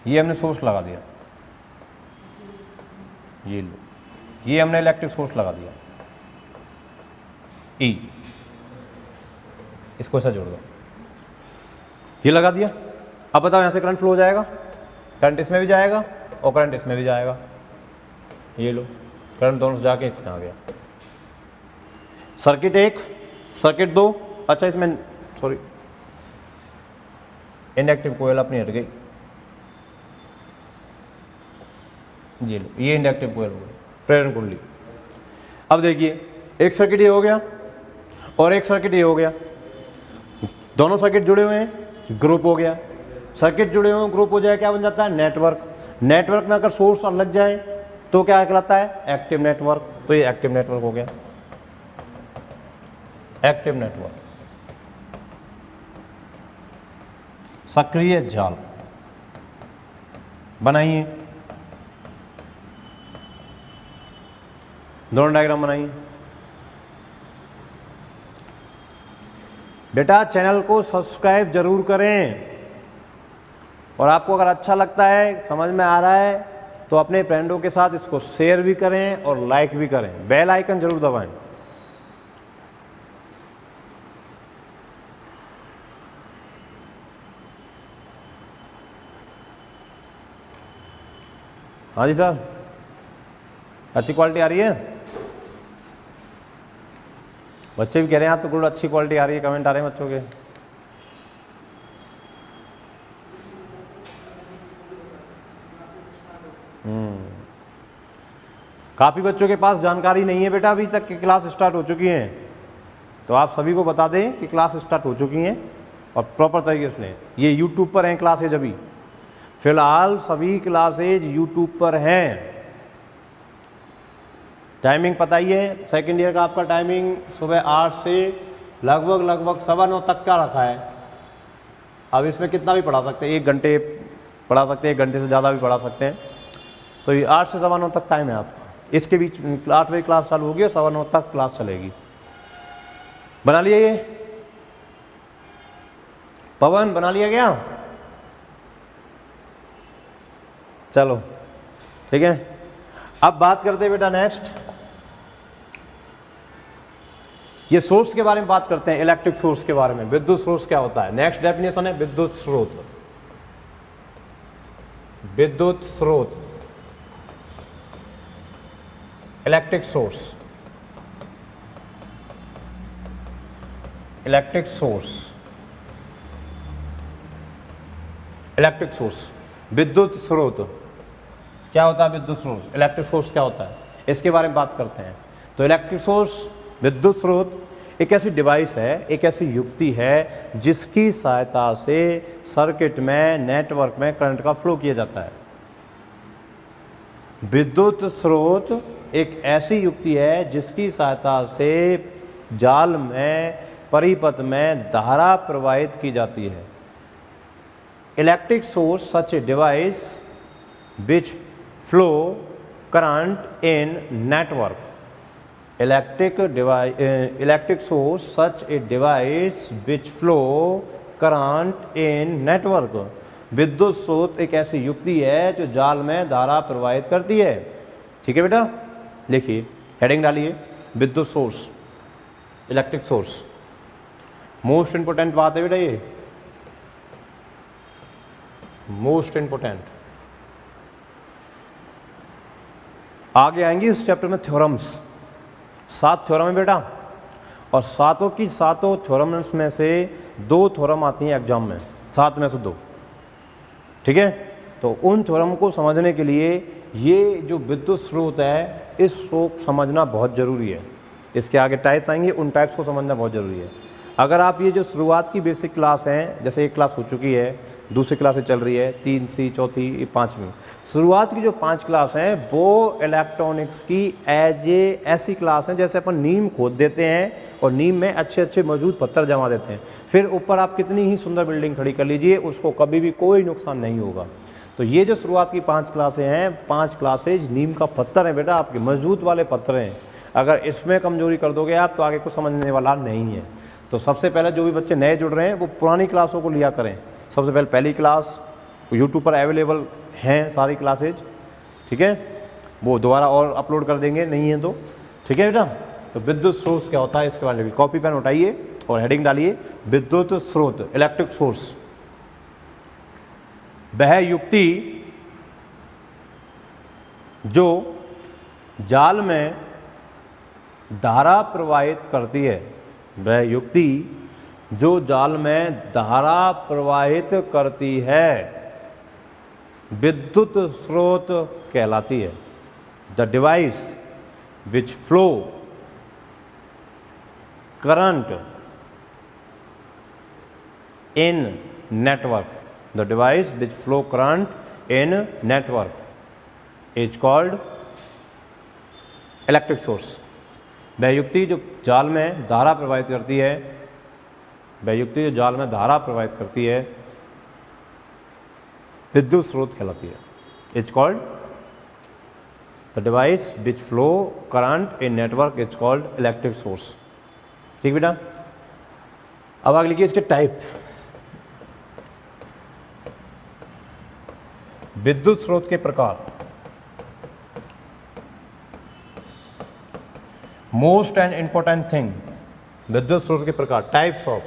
ये हमने सोर्स लगा दिया, ये लो, ये हमने इलेक्ट्रिक सोर्स लगा दिया E, इसको ऐसा जोड़ दो, ये लगा दिया। अब बताओ यहाँ से करंट फ्लो हो जाएगा, करंट इसमें भी जाएगा और करंट इसमें भी जाएगा, ये लो करंट दोनों से जाके इसमें आ गया। सर्किट एक, सर्किट दो, अच्छा इसमें सॉरी, इंडक्टिव कोयल अपनी हट गई, ये लो, ये इंडक्टिव कोयल हो गई, प्रेरण कुंडली। अब देखिए एक सर्किट ये हो गया और एक सर्किट ये हो गया, दोनों सर्किट जुड़े हुए हैं, ग्रुप हो गया। सर्किट जुड़े हुए ग्रुप हो जाए क्या बन जाता है? नेटवर्क। नेटवर्क में अगर सोर्स लग जाए तो क्या कहलाता है? Active network. तो ये एक्टिव नेटवर्क हो गया, एक्टिव नेटवर्क, सक्रिय जाल। बनाइए, दोनों डायग्राम बनाइए। बेटा चैनल को सब्सक्राइब जरूर करें, और आपको अगर अच्छा लगता है, समझ में आ रहा है, तो अपने फ्रेंडों के साथ इसको शेयर भी करें और लाइक भी करें। बेल आइकन जरूर दबाएं। हाँ जी सर, अच्छी क्वालिटी आ रही है? बच्चे भी कह रहे हैं आप तो गुड, अच्छी क्वालिटी आ रही है, कमेंट आ रहे हैं बच्चों के। काफ़ी बच्चों के पास जानकारी नहीं है बेटा, अभी तक की क्लास स्टार्ट हो चुकी हैं, तो आप सभी को बता दें कि क्लास स्टार्ट हो चुकी हैं और प्रॉपर तरीके से। ये यूट्यूब पर हैं क्लासेज, अभी फिलहाल सभी क्लासेज यूट्यूब पर हैं। टाइमिंग पता ही है, सेकेंड ईयर का आपका टाइमिंग सुबह 8 से लगभग 9:15 तक का रखा है। अब इसमें कितना भी पढ़ा सकते हैं, 1 घंटे पढ़ा सकते हैं, 1 घंटे से ज़्यादा भी पढ़ा सकते हैं। तो ये 8 से 9:15 तक टाइम है आपका। इसके बीच 8 बजे क्लास चालू होगी और 9:15 तक क्लास चलेगी। बना लिया ये पवन, बना लिया गया? चलो ठीक है, अब बात करते हैं बेटा नेक्स्ट, ये सोर्स के बारे में बात करते हैं, इलेक्ट्रिक सोर्स के बारे में। विद्युत सोर्स क्या होता है? नेक्स्ट डेफिनेशन है विद्युत स्रोत। विद्युत स्रोत, electric source, electric source, electric source, विद्युत स्रोत क्या होता है? विद्युत स्रोत, इलेक्ट्रिक सोर्स क्या होता है, इसके बारे में बात करते हैं। तो इलेक्ट्रिक सोर्स, विद्युत स्रोत एक ऐसी डिवाइस है, एक ऐसी युक्ति है जिसकी सहायता से सर्किट में, नेटवर्क में करंट का फ्लो किया जाता है। विद्युत स्रोत एक ऐसी युक्ति है जिसकी सहायता से जाल में, परिपथ में धारा प्रवाहित की जाती है। Electric source such a device which flow current in network. Electric source such a device which flow current in network. विद्युत स्रोत एक ऐसी युक्ति है जो जाल में धारा प्रवाहित करती है। ठीक है बेटा, देखिए हेडिंग डालिए, विद्युत source, electric source. Most important बात है बेटा ये, मोस्ट इंपोर्टेंट। आगे आएंगी इस चैप्टर में थ्योरम्स, 7 थ्योरम है बेटा, और सातों की सातों थ्योरम्स में से 2 थ्योरम आती हैं एग्जाम में, 7 में से 2। ठीक है, तो उन थ्योरम को समझने के लिए ये जो विद्युत स्रोत है, इस को समझना बहुत ज़रूरी है। इसके आगे टाइप्स आएंगे, उन टाइप्स को समझना बहुत ज़रूरी है। अगर आप ये जो शुरुआत की बेसिक क्लास हैं, जैसे एक क्लास हो चुकी है, दूसरी क्लासें चल रही है, 3सी, चौथी, 5वीं, शुरुआत की जो 5 क्लास हैं वो इलेक्ट्रॉनिक्स की ऐसी क्लास हैं जैसे अपन नीम खोद देते हैं और नीम में अच्छे अच्छे मजबूत पत्थर जमा देते हैं, फिर ऊपर आप कितनी ही सुंदर बिल्डिंग खड़ी कर लीजिए, उसको कभी भी कोई नुकसान नहीं होगा। तो ये जो शुरुआत की 5 क्लासें हैं, 5 क्लासेज नीम का पत्थर है बेटा, आपके मजबूत वाले पत्थर हैं। अगर इसमें कमजोरी कर दोगे आप तो आगे कुछ समझने वाला नहीं है। तो सबसे पहले जो भी बच्चे नए जुड़ रहे हैं वो पुरानी क्लासों को लिया करें। सबसे पहले पहली क्लास यूट्यूब पर अवेलेबल हैं सारी क्लासेज, ठीक है, वो दोबारा और अपलोड कर देंगे, नहीं है तो ठीक है बेटा। तो विद्युत स्रोत क्या होता है इसके बारे में कॉपी पेन उठाइए और हेडिंग डालिए, विद्युत स्रोत, इलेक्ट्रिक सोर्स। वह युक्ति जो जाल में धारा प्रवाहित करती है, वह युक्ति जो जाल में धारा प्रवाहित करती है विद्युत स्रोत कहलाती है। The device which flow current in network, the device which flow current in network is called electric source. वह युक्ति जो जाल में धारा प्रवाहित करती है, वह युक्ति जो जाल में धारा प्रवाहित करती है विद्युत स्रोत कहलाती है। Is called the device which flow current in network is called electric source. ठीक बेटा, अब आगे लिखिए इसके टाइप। विद्युत स्रोत के प्रकार। मोस्ट एंड इंपॉर्टेंट थिंग, विद्युत स्रोत के प्रकार। Types of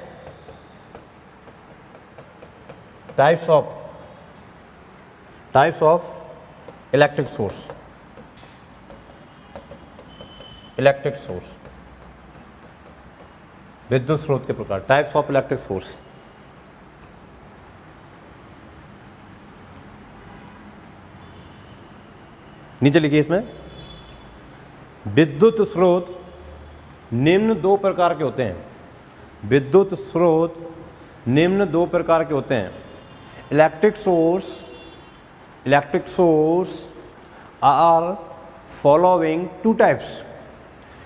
electric source. विद्युत स्रोत के प्रकार, टाइप्स ऑफ इलेक्ट्रिक सोर्स। नीचे लिखिए इसमें, विद्युत स्रोत निम्न दो प्रकार के होते हैं। विद्युत स्रोत निम्न दो प्रकार के होते हैं। Electric source are following two types.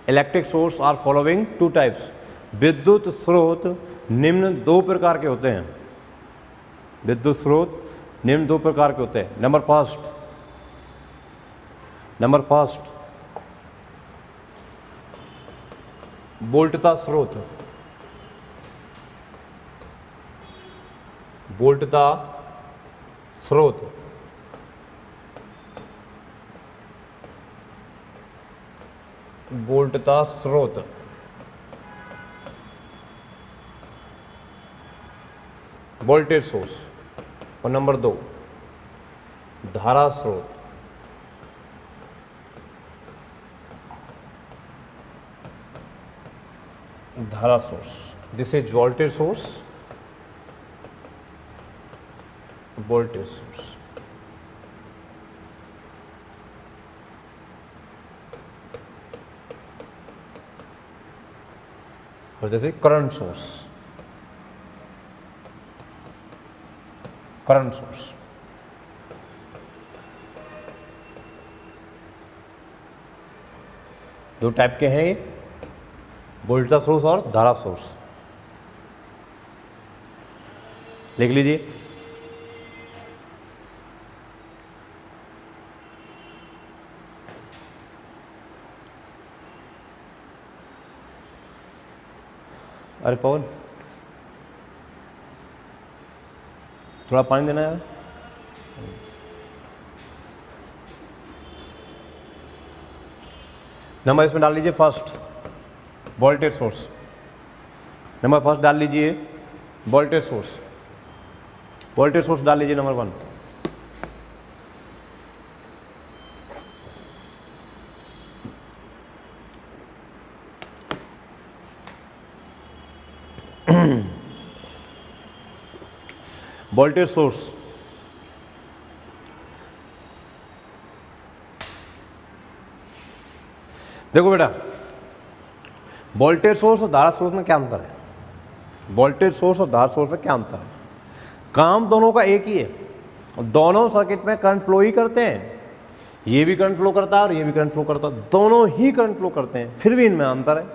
Electric source are following two types. विद्युत स्रोत निम्न दो प्रकार के होते हैं। विद्युत स्रोत निम्न दो प्रकार के होते हैं। नंबर फर्स्ट वोल्टता स्रोत। Voltage source. और नंबर 2 धारा स्रोत। This is voltage source. और जैसे करंट सोर्स। दो टाइप के हैं ये, वोल्टेज सोर्स और धारा सोर्स। लिख लीजिए। अरे पवन, थोड़ा पानी देना है। नंबर इसमें डाल लीजिए first, voltage source. Number first डाल लीजिए वोल्टेज सोर्स डाल लीजिए नंबर 1। वोल्टेज सोर्स देखो बेटा, वोल्टेज सोर्स और धारा सोर्स में क्या अंतर है? वोल्टेज सोर्स और धारा सोर्स में क्या अंतर है? काम दोनों का एक ही है, दोनों सर्किट में करंट फ्लो ही करते हैं। ये भी करंट फ्लो करता है और ये भी करंट फ्लो करता है, दोनों ही करंट फ्लो करते हैं, फिर भी इनमें अंतर है।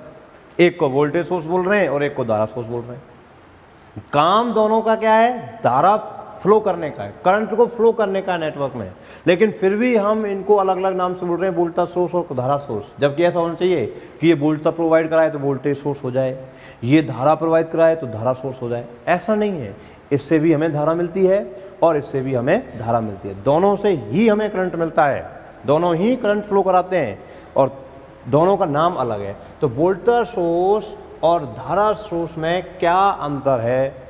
एक को वोल्टेज सोर्स बोल रहे हैं और एक को धारा सोर्स बोल रहे हैं। काम दोनों का क्या है? धारा फ्लो करने का है, करंट को फ्लो करने का नेटवर्क में, लेकिन फिर भी हम इनको अलग अलग नाम से बोल रहे हैं, वोल्टेज सोर्स और धारा सोर्स। जबकि ऐसा होना चाहिए कि ये वोल्टेज प्रोवाइड कराए तो वोल्टेज सोर्स हो जाए, ये धारा प्रोवाइड कराए तो धारा सोर्स हो जाए। ऐसा नहीं है, इससे भी हमें धारा मिलती है और इससे भी हमें धारा मिलती है, दोनों से ही हमें करंट मिलता है, दोनों ही करंट फ्लो कराते हैं और दोनों का नाम अलग है। तो वोल्टेज सोर्स और धारा सोर्स में क्या अंतर है,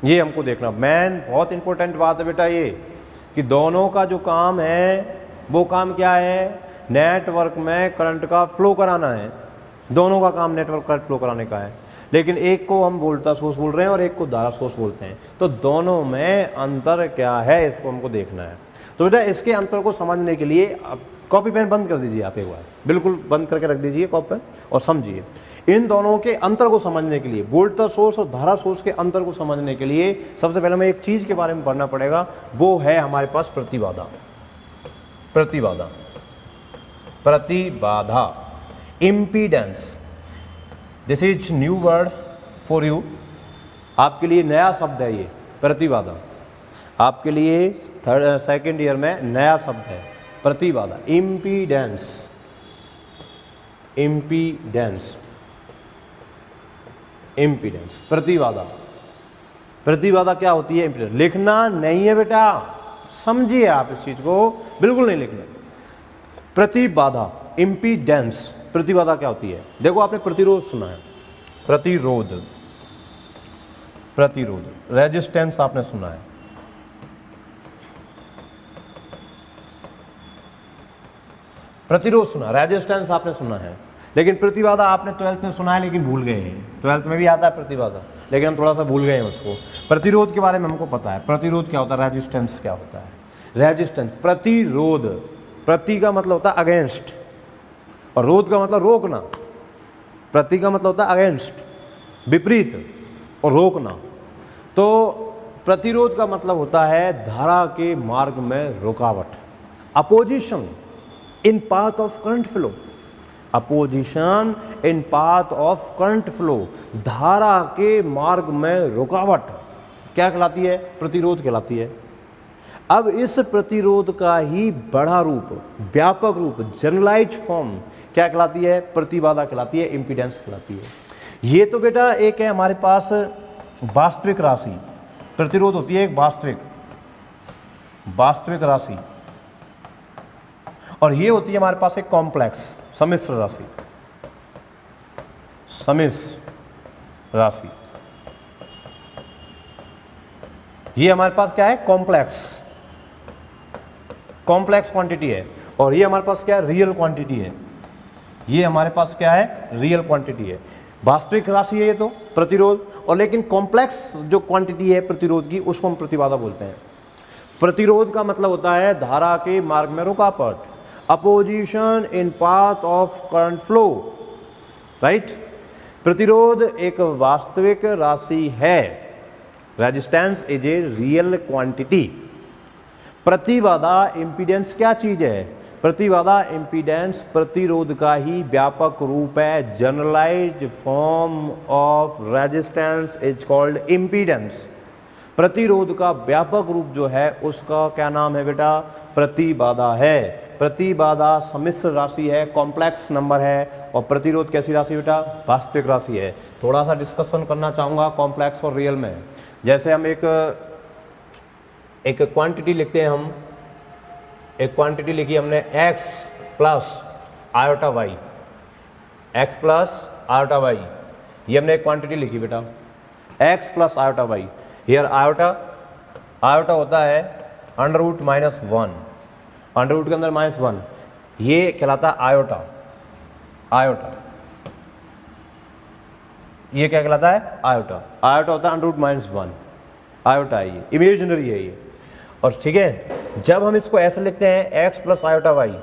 ये हमको देखना। मेन बहुत इंपॉर्टेंट बात है बेटा ये, कि दोनों का जो काम है वो काम क्या है? नेटवर्क में करंट का फ्लो कराना है। दोनों का काम नेटवर्क करंट फ्लो कराने का है। लेकिन एक को हम वोल्टा सोर्स बोल रहे हैं और एक को धारा सोर्स बोलते हैं। तो दोनों में अंतर क्या है इसको हमको देखना है। तो बेटा इसके अंतर को समझने के लिए कॉपी पेन बंद कर दीजिए, आप एक बार बिल्कुल बंद करके रख दीजिए कॉपी पेन और समझिए। इन दोनों के अंतर को समझने के लिए, वोल्टा सोर्स और धारा सोर्स के अंतर को समझने के लिए सबसे पहले हमें एक चीज़ के बारे में पढ़ना पड़ेगा, वो है हमारे पास प्रतिबाधा। प्रतिबाधा, प्रतिबाधा, impedance. This is new word for you, आपके लिए नया शब्द है ये प्रतिबाधा, आपके लिए सेकेंड ईयर में नया शब्द है प्रतिबाधा। इम्पीडेंस, इम्पीडेंस, इम्पीडेंस, प्रतिबाधा। प्रतिबाधा क्या होती है? इम्पीडेंस। लिखना नहीं है बेटा, समझिए आप इस चीज को, बिल्कुल नहीं लिखना। प्रतिबाधा, इम्पीडेंस, प्रतिबाधा क्या होती है? देखो आपने प्रतिरोध सुना है, प्रतिरोध, प्रतिरोध, रेजिस्टेंस आपने सुना है, प्रतिरोध सुना, रेजिस्टेंस आपने सुना है, लेकिन प्रतिबाधा आपने 12th में सुना है लेकिन भूल गए हैं। 12th में भी आता है प्रतिबाधा, लेकिन हम थोड़ा सा भूल गए हैं उसको। प्रतिरोध के बारे में हमको पता है, प्रतिरोध क्या होता है, रेजिस्टेंस क्या होता है। रेजिस्टेंस, प्रतिरोध, प्रति का मतलब होता है अगेंस्ट और रोध का मतलब रोकना। प्रति का मतलब होता है अगेंस्ट, विपरीत, और रोकना। तो प्रतिरोध का मतलब होता है धारा के मार्ग में रुकावट, opposition in path of current flow, opposition in path of current flow, धारा के मार्ग में रुकावट क्या कहलाती है? प्रतिरोध कहलाती है। अब इस प्रतिरोध का ही बड़ा रूप, व्यापक रूप, जनरलाइज फॉर्म क्या कहलाती है? प्रतिबाधा कहलाती है, इम्पीडेंस कहलाती है। ये तो बेटा एक है हमारे पास वास्तविक राशि, प्रतिरोध होती है एक वास्तविक, वास्तविक राशि, और ये होती है हमारे पास एक कॉम्प्लेक्स, सम्मिश्र राशि, सम्मिश्र राशि। ये हमारे पास क्या है? कॉम्प्लेक्स, कॉम्प्लेक्स क्वांटिटी है। और ये हमारे पास क्या है? रियल क्वांटिटी है। ये हमारे पास क्या है? रियल क्वांटिटी है। वास्तविक राशि है ये तो प्रतिरोध, और लेकिन कॉम्प्लेक्स जो क्वांटिटी है प्रतिरोध की उसको हम प्रतिबाधा बोलते हैं। प्रतिरोध का मतलब होता है धारा के मार्ग में रुकावट, opposition in path of current flow, right. प्रतिरोध एक वास्तविक राशि है, resistance is a real quantity. प्रतिबाधा, इम्पीडेंस क्या चीज है? प्रतिबाधा, इम्पीडेंस प्रतिरोध का ही व्यापक रूप है, generalised form of resistance is called impedance. प्रतिरोध का व्यापक रूप जो है उसका क्या नाम है बेटा? प्रतिबाधा है। प्रतिबाधा सम्मिश्र राशि है, कॉम्प्लेक्स नंबर है, और प्रतिरोध कैसी राशि बेटा? वास्तविक राशि है। थोड़ा सा डिस्कशन करना चाहूँगा कॉम्प्लेक्स और रियल में। जैसे हम एक क्वांटिटी लिखते हैं, हम एक क्वांटिटी लिखी हमने x plus iota y, x plus iota y, ये हमने एक क्वांटिटी लिखी बेटा x plus iota y. Here iota, iota होता है under root minus 1, under root के अंदर -1, ये कहलाता है आयोटा। आयोटा, ये क्या कहलाता है? आयोटा। आयोटा होता है अंडर रूट -1, आयोटा है ये, इमेजिनरी है ये। और ठीक है, जब हम इसको ऐसे लिखते हैं x प्लस आयोटा वाई,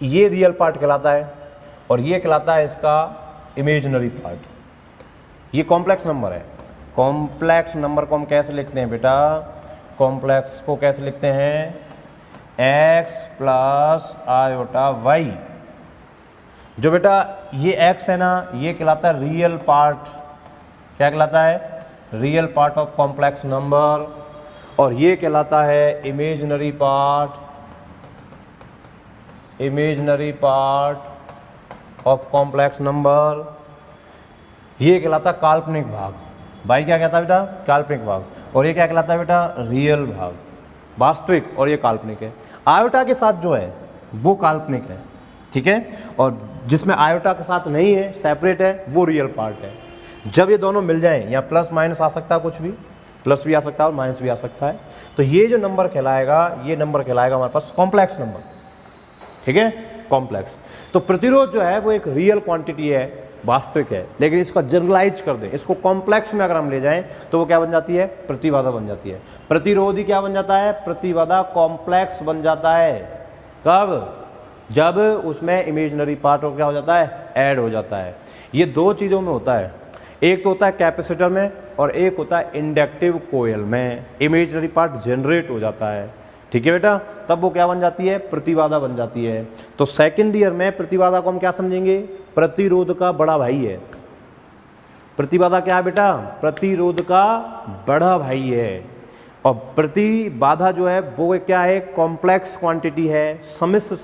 ये रियल पार्ट कहलाता है और ये कहलाता है इसका इमेजिनरी पार्ट। ये कॉम्प्लेक्स नंबर है। कॉम्प्लेक्स नंबर को हम कैसे लिखते हैं बेटा? कॉम्प्लेक्स को कैसे लिखते हैं? x plus iota y. जो बेटा ये x है ना, ये कहलाता है रियल पार्ट। क्या कहलाता है? Real part of complex number. और ये कहलाता है imaginary part, imaginary part of complex number. ये कहलाता है काल्पनिक भाग। भाई क्या कहता है बेटा? काल्पनिक भाग। और ये क्या कहलाता है बेटा? रियल भाग। वास्तविक और ये काल्पनिक है। आयोटा के साथ जो है वो काल्पनिक है, ठीक है, और जिसमें आयोटा के साथ नहीं है, सेपरेट है, वो रियल पार्ट है। जब ये दोनों मिल जाएं, या प्लस माइनस आ सकता है, कुछ भी प्लस भी आ सकता है और माइनस भी आ सकता है, तो ये जो नंबर कहलाएगा, ये नंबर कहलाएगा हमारे पास कॉम्प्लेक्स नंबर, ठीक है, कॉम्प्लेक्स। तो प्रतिरोध जो है वो एक रियल क्वांटिटी है, वास्तविक है, लेकिन इसका जनरलाइज कर दें, इसको कॉम्प्लेक्स में अगर हम ले जाएं तो वो क्या बन जाती है, प्रतिबाधा बन जाती है। प्रतिरोधी क्या बन जाता है, प्रतिबाधा कॉम्प्लेक्स बन जाता है। कब, जब उसमें इमेजिनरी पार्ट और क्या हो जाता है, ऐड हो जाता है। ये दो चीज़ों में होता है, एक तो होता है कैपेसिटर में और एक होता है इंडक्टिव कोयल में। इमेजिनरी पार्ट जनरेट हो जाता है, ठीक है बेटा, तब वो क्या बन जाती है, प्रतिबाधा बन जाती है। तो सेकेंड ईयर में प्रतिबाधा को हम क्या समझेंगे, प्रतिरोध का बड़ा भाई है। प्रतिबाधा क्या है बेटा, प्रतिरोध का बड़ा भाई है। और प्रतिबाधा जो है वो क्या है, कॉम्प्लेक्स क्वांटिटी है, सम्मिश्र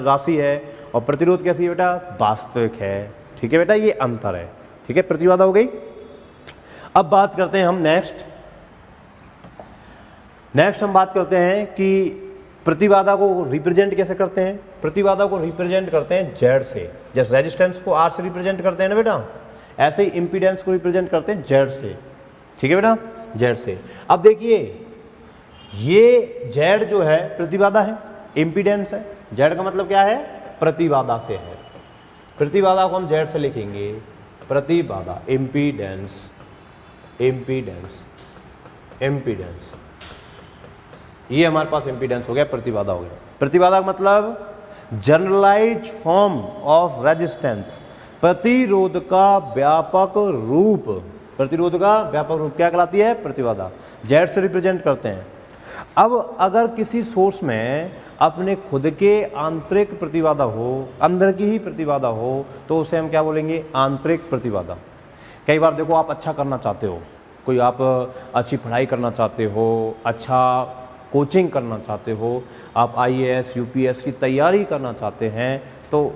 राशि है। और प्रतिरोध कैसी है बेटा, वास्तविक है। ठीक है बेटा, ये अंतर है। ठीक है, प्रतिबाधा हो गई। अब बात करते हैं हम नेक्स्ट हम बात करते हैं कि प्रतिबाधा को रिप्रेजेंट कैसे करते हैं। प्रतिबाधा को रिप्रेजेंट करते हैं जेड से, जैसे रेजिस्टेंस को आर से रिप्रेजेंट करते हैं ना बेटा, ऐसे ही इम्पीडेंस को रिप्रेजेंट करते हैं जेड से। ठीक है बेटा, जेड से। अब देखिए, ये जेड जो है प्रतिबाधा है, इम्पीडेंस है। जेड का मतलब क्या है, प्रतिबाधा से है। प्रतिबाधा को हम जेड से लिखेंगे, प्रतिबाधा, इम्पीडेंस, इम्पीडेंस, इम्पीडेंस, ये हमारे पास इम्पीडेंस हो गया, प्रतिबाधा हो गया। प्रतिबाधा का मतलब जनरलाइज फॉर्म ऑफ रेजिस्टेंस, प्रतिरोध का व्यापक रूप। प्रतिरोध का व्यापक रूप क्या कहलाती है, प्रतिबाधा। जेड से रिप्रेजेंट करते हैं। अब अगर किसी सोर्स में अपने खुद के आंतरिक प्रतिबाधा हो, अंदर की ही प्रतिबाधा हो, तो उसे हम क्या बोलेंगे, आंतरिक प्रतिबाधा। कई बार देखो, आप अच्छा करना चाहते हो, कोई आप अच्छी पढ़ाई करना चाहते हो, अच्छा कोचिंग करना चाहते हो, आप IAS UPS की तैयारी करना चाहते हैं, तो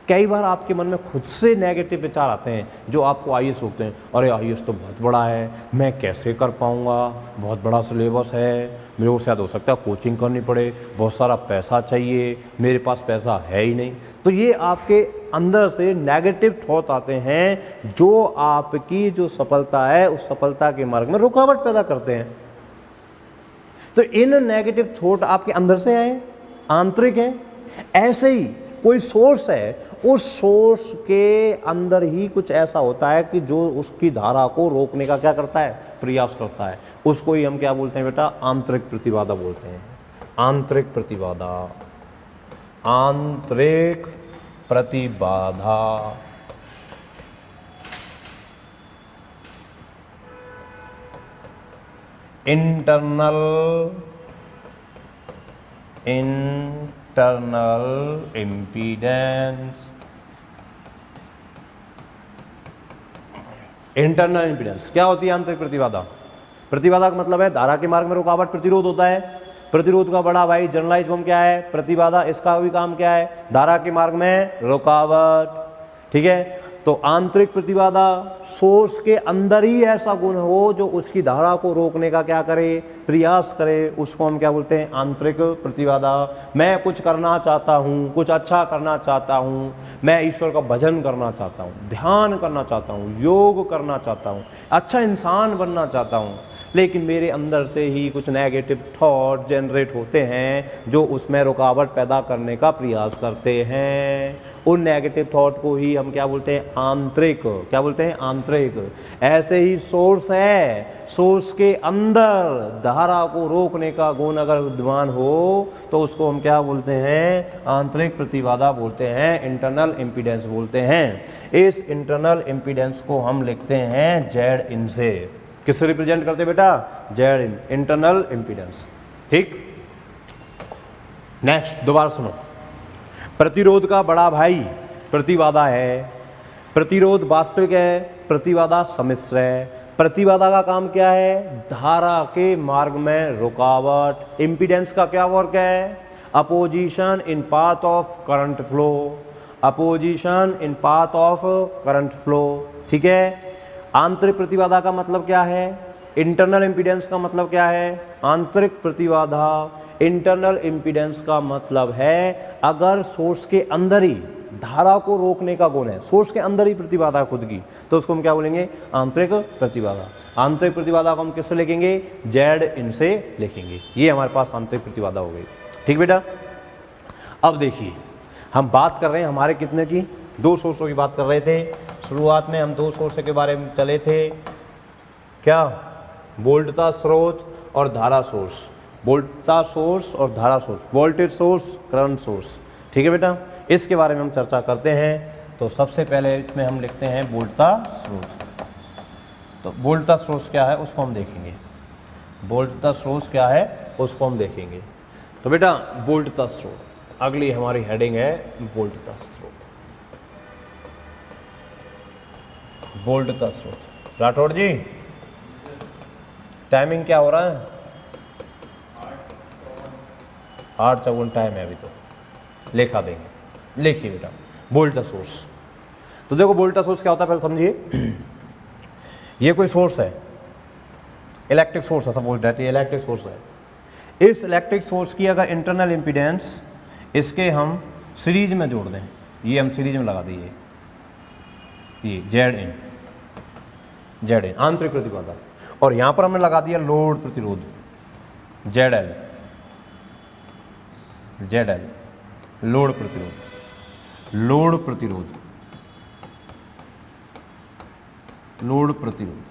कई बार आपके मन में खुद से नेगेटिव विचार आते हैं जो आपको IAS रोकते हैं। अरे IAS तो बहुत बड़ा है, मैं कैसे कर पाऊँगा, बहुत बड़ा सिलेबस है, मेरे को शायद हो सकता है कोचिंग करनी पड़े, बहुत सारा पैसा चाहिए, मेरे पास पैसा है ही नहीं। तो ये आपके अंदर से नेगेटिव थॉट आते हैं जो आपकी जो सफलता है उस सफलता के मार्ग में रुकावट पैदा करते हैं। तो इन नेगेटिव थॉट आपके अंदर से आए, आंतरिक है। ऐसे ही कोई सोर्स है, उस सोर्स के अंदर ही कुछ ऐसा होता है कि जो उसकी धारा को रोकने का क्या करता है, प्रयास करता है। उसको ही हम क्या बोलते हैं बेटा, आंतरिक प्रतिबाधा बोलते हैं। आंतरिक प्रतिबाधा, आंतरिक प्रतिबाधा। Internal impedance. इंटरनल इम्पीडेंस क्या होती है, आंतरिक प्रतिबाधा। प्रतिबाधा का मतलब है धारा के मार्ग में रुकावट, प्रतिरोध होता है। प्रतिरोध का बड़ा भाई जनरलाइज फॉर्म क्या है, प्रतिबाधा। इसका भी काम क्या है, धारा के मार्ग में रुकावट। ठीक है, तो आंतरिक प्रतिबाधा, सोर्स के अंदर ही ऐसा गुण हो जो उसकी धारा को रोकने का क्या करे, प्रयास करे, उसको हम क्या बोलते हैं, आंतरिक प्रतिबाधा। मैं कुछ करना चाहता हूँ, कुछ अच्छा करना चाहता हूँ, मैं ईश्वर का भजन करना चाहता हूँ, ध्यान करना चाहता हूँ, योग करना चाहता हूँ, अच्छा इंसान बनना चाहता हूँ, लेकिन मेरे अंदर से ही कुछ नेगेटिव थॉट जनरेट होते हैं जो उसमें रुकावट पैदा करने का प्रयास करते हैं। उन नेगेटिव थॉट को ही हम क्या बोलते हैं, आंतरिक। क्या बोलते हैं, आंतरिक। ऐसे ही सोर्स है, सोर्स के अंदर धारा को रोकने का गुण अगर विद्यमान हो तो उसको हम क्या बोलते हैं, आंतरिक प्रतिबाधा बोलते हैं, इंटरनल इम्पीडेंस बोलते हैं। इस इंटरनल इम्पीडेंस को हम लिखते हैं जेड इन से। किससे रिप्रेजेंट करते बेटा, जेड इन, इंटरनल इम्पीडेंस। ठीक, नेक्स्ट दोबारा सुनो। प्रतिरोध का बड़ा भाई प्रतिबाधा है। प्रतिरोध वास्तविक है, प्रतिबाधा सम्मिश्र है। प्रतिबाधा का काम क्या है, धारा के मार्ग में रुकावट। इम्पीडेंस का क्या वर्क है, opposition in path of current flow. Opposition in path of current flow. ठीक है, आंतरिक प्रतिबाधा का मतलब क्या है, इंटरनल इम्पीडेंस का मतलब क्या है, आंतरिक प्रतिबाधा। इंटरनल इम्पीडेंस का मतलब है अगर सोर्स के अंदर ही धारा को रोकने का गुण है, सोर्स के अंदर ही प्रतिबाधा खुद की, तो उसको हम क्या बोलेंगे, आंतरिक प्रतिबाधा। आंतरिक प्रतिबाधा को हम किससे लिखेंगे, जेड इन से लिखेंगे। ये हमारे पास आंतरिक प्रतिबाधा हो गई। ठीक बेटा, अब देखिए हम बात कर रहे हैं हमारे कितने की, दो सोर्सों की बात कर रहे थे। शुरुआत में हम दो सोर्स के बारे में चले थे, क्या, वोल्टता स्रोत और धारा सोर्स, वोल्टता सोर्स और धारा source, voltage source, current source, ठीक है बेटा। इसके बारे में हम चर्चा करते हैं। तो सबसे पहले इसमें हम लिखते हैं वोल्टता स्रोत। तो वोल्टता स्रोत क्या है उसको हम देखेंगे, वोल्टता स्रोत क्या है उसको हम देखेंगे। तो बेटा वोल्टता स्रोत, अगली हमारी हेडिंग है वोल्टता स्रोत, वोल्टता स्रोत। राठौड़ जी टाइमिंग क्या हो रहा है? 8:54 टाइम है अभी, तो लिखा देंगे, लिखिए बेटा वोल्टता सोर्स। तो देखो वोल्टता सोर्स क्या होता है पहले समझिए। ये कोई सोर्स है, इलेक्ट्रिक सोर्स है, सपोज दैट ये इलेक्ट्रिक सोर्स है। इस इलेक्ट्रिक सोर्स की अगर इंटरनल इम्पीडेंस इसके हम सीरीज में जोड़ दें, ये हम सीरीज में लगा दिए, ये जेड इन आंतरिक प्रतिबाधा, और यहाँ पर हमने लगा दिया लोड प्रतिरोध जेड एल, लोड प्रतिरोध, लोड प्रतिरोध, लोड प्रतिरोध,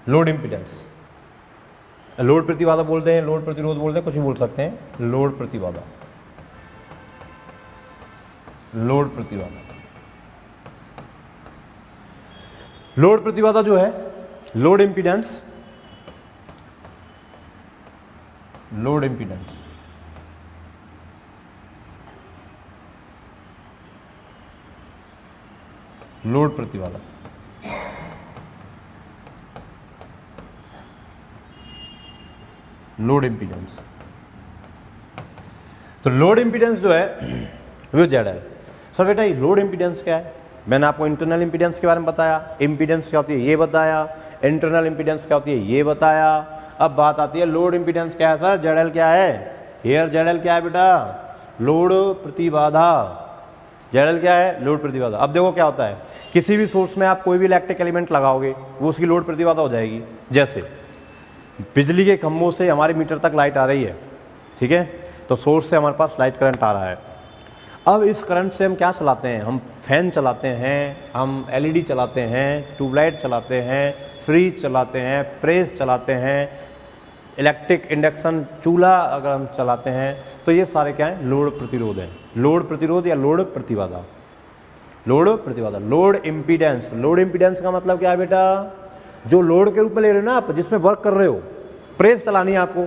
लोड इम्पीडेंस, लोड प्रतिबाधा बोलते हैं, लोड प्रतिरोध बोलते हैं, कुछ भी बोल सकते हैं। लोड प्रतिबाधा, लोड प्रतिबाधा, लोड प्रतिबाधा जो है, load impedance, load impedance, load प्रतिबाधा, लोड इम्पीडेंस। तो लोड इम्पीडेंस जो है वो जेड है। सर बेटा ये लोड इम्पीडेंस क्या है? मैंने आपको इंटरनल इम्पीडेंस के बारे में बताया, इम्पीडेंस क्या होती है ये बताया, इंटरनल इम्पीडेंस क्या होती है ये बताया। अब बात आती है लोड इम्पीडेंस क्या है सर? जेड एल क्या है? हियर जेड एल क्या है बेटा? लोड प्रतिबाधा। जेड एल क्या है? लोड प्रतिबाधा। अब देखो क्या होता है, किसी भी सोर्स में आप कोई भी इलेक्ट्रिक एलिमेंट लगाओगे वो उसकी लोड प्रतिबाधा हो जाएगी। जैसे बिजली के खंभों से हमारे मीटर तक लाइट आ रही है, ठीक है, तो सोर्स से हमारे पास लाइट करंट आ रहा है। अब इस करंट से हम क्या चलाते हैं? हम फैन चलाते हैं, हम एलईडी चलाते हैं, ट्यूबलाइट चलाते हैं, फ्रिज चलाते हैं, प्रेस चलाते हैं, इलेक्ट्रिक इंडक्शन चूल्हा अगर हम चलाते हैं, तो ये सारे क्या हैं? लोड प्रतिरोध हैं। लोड प्रतिरोध या लोड प्रतिबाधा, लोड प्रतिबाधा। लोड इम्पीडेंस, लोड इम्पीडेंस का मतलब क्या है बेटा? जो लोड के रूप में ले रहे हो ना आप, जिसमें वर्क कर रहे हो, प्रेस चलानी है आपको,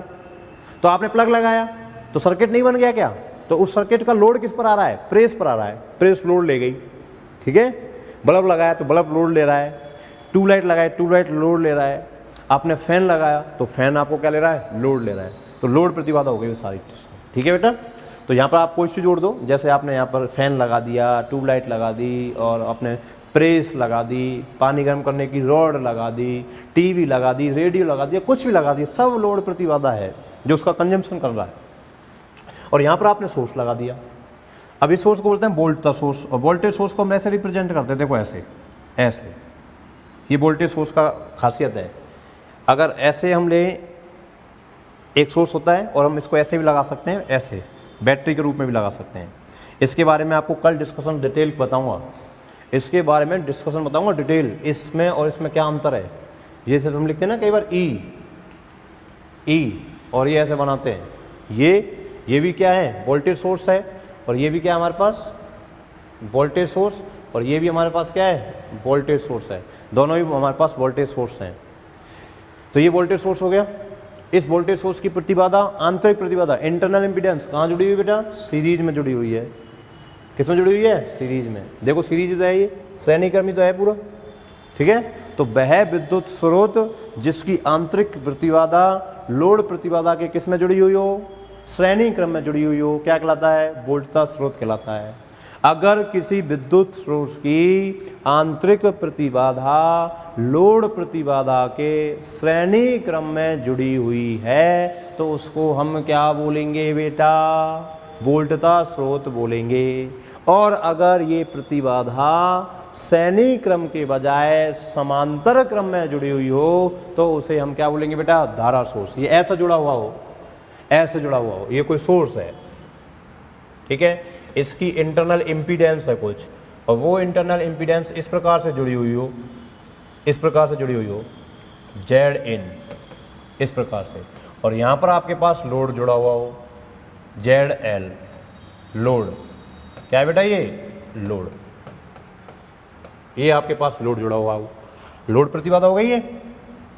तो आपने प्लग लगाया तो सर्किट नहीं बन गया क्या? तो उस सर्किट का लोड किस पर आ रहा है? प्रेस पर आ रहा है, प्रेस लोड ले गई, ठीक है। बल्ब लगाया तो बल्ब लोड ले रहा है, ट्यूबलाइट लगाया ट्यूबलाइट लोड ले रहा है, आपने फैन लगाया तो फैन आपको क्या ले रहा है? लोड ले रहा है। तो लोड प्रतिबाधा हो गई सारी, ठीक है बेटा। तो यहाँ पर आप कोई सी जोड़ दो, जैसे आपने यहाँ पर फैन लगा दिया, ट्यूबलाइट लगा दी, और आपने प्रेस लगा दी, पानी गर्म करने की रॉड लगा दी, टीवी लगा दी, रेडियो लगा दिया, कुछ भी लगा दिया, सब लोड प्रतिबाधा है जो उसका कंजम्पशन कर रहा है। और यहाँ पर आपने सोर्स लगा दिया। अब इस सोर्स को बोलते हैं वोल्टेज सोर्स, और वोल्टेज सोर्स को हम ऐसे रिप्रेजेंट करते हैं, देखो ऐसे ऐसे, ये वोल्टेज सोर्स का खासियत है। अगर ऐसे हम लें, एक सोर्स होता है और हम इसको ऐसे भी लगा सकते हैं, ऐसे बैटरी के रूप में भी लगा सकते हैं। इसके बारे में आपको कल डिस्कशन डिटेल बताऊंगा, इसके बारे में डिस्कशन बताऊंगा डिटेल, इसमें और इसमें क्या अंतर है। ये जैसे हम लिखते हैं ना कई बार ई और ये ऐसे बनाते हैं, ये भी क्या है? वोल्टेज सोर्स है, और ये भी क्या है हमारे पास? वोल्टेज सोर्स, और ये भी हमारे पास क्या है? वोल्टेज सोर्स है। दोनों ही हमारे पास वोल्टेज सोर्स हैं। तो ये वोल्टेज सोर्स हो गया। इस वोल्टेज सोर्स की प्रतिबाधा, आंतरिक प्रतिबाधा, इंटरनल इम्पीडेंस कहाँ जुड़ी हुई बेटा? सीरीज में जुड़ी हुई है। किसमें जुड़ी हुई है? सीरीज में। देखो सीरीज है, ये श्रेणी क्रम तो है पूरा, ठीक है। तो वह विद्युत स्रोत जिसकी आंतरिक प्रतिबाधा लोड प्रतिबाधा के किस में जुड़ी हुई हो? श्रेणी क्रम में जुड़ी हुई हो, क्या कहलाता है? वोल्टता स्रोत कहलाता है। अगर किसी विद्युत स्रोत की आंतरिक प्रतिबाधा लोड प्रतिबाधा के श्रेणी क्रम में जुड़ी हुई है तो उसको हम क्या बोलेंगे बेटा? वोल्टता स्रोत बोलेंगे। और अगर ये प्रतिबाधा श्रेणी क्रम के बजाय समांतर क्रम में जुड़ी हुई हो तो उसे हम क्या बोलेंगे बेटा? धारा सोर्स। ये ऐसा जुड़ा हुआ हो, ऐसे जुड़ा हुआ हो, ये कोई सोर्स है, ठीक है। इसकी इंटरनल इम्पीडेंस है कुछ, और वो इंटरनल इम्पीडेंस इस प्रकार से जुड़ी हुई हो, इस प्रकार से जुड़ी हुई हो, जेड इन इस प्रकार से, और यहाँ पर आपके पास लोड जुड़ा हुआ हो, जेड एल लोड, क्या है बेटा ये लोड, ये आपके पास लोड जुड़ा हुआ हो, लोड प्रतिबाधा हो गई है,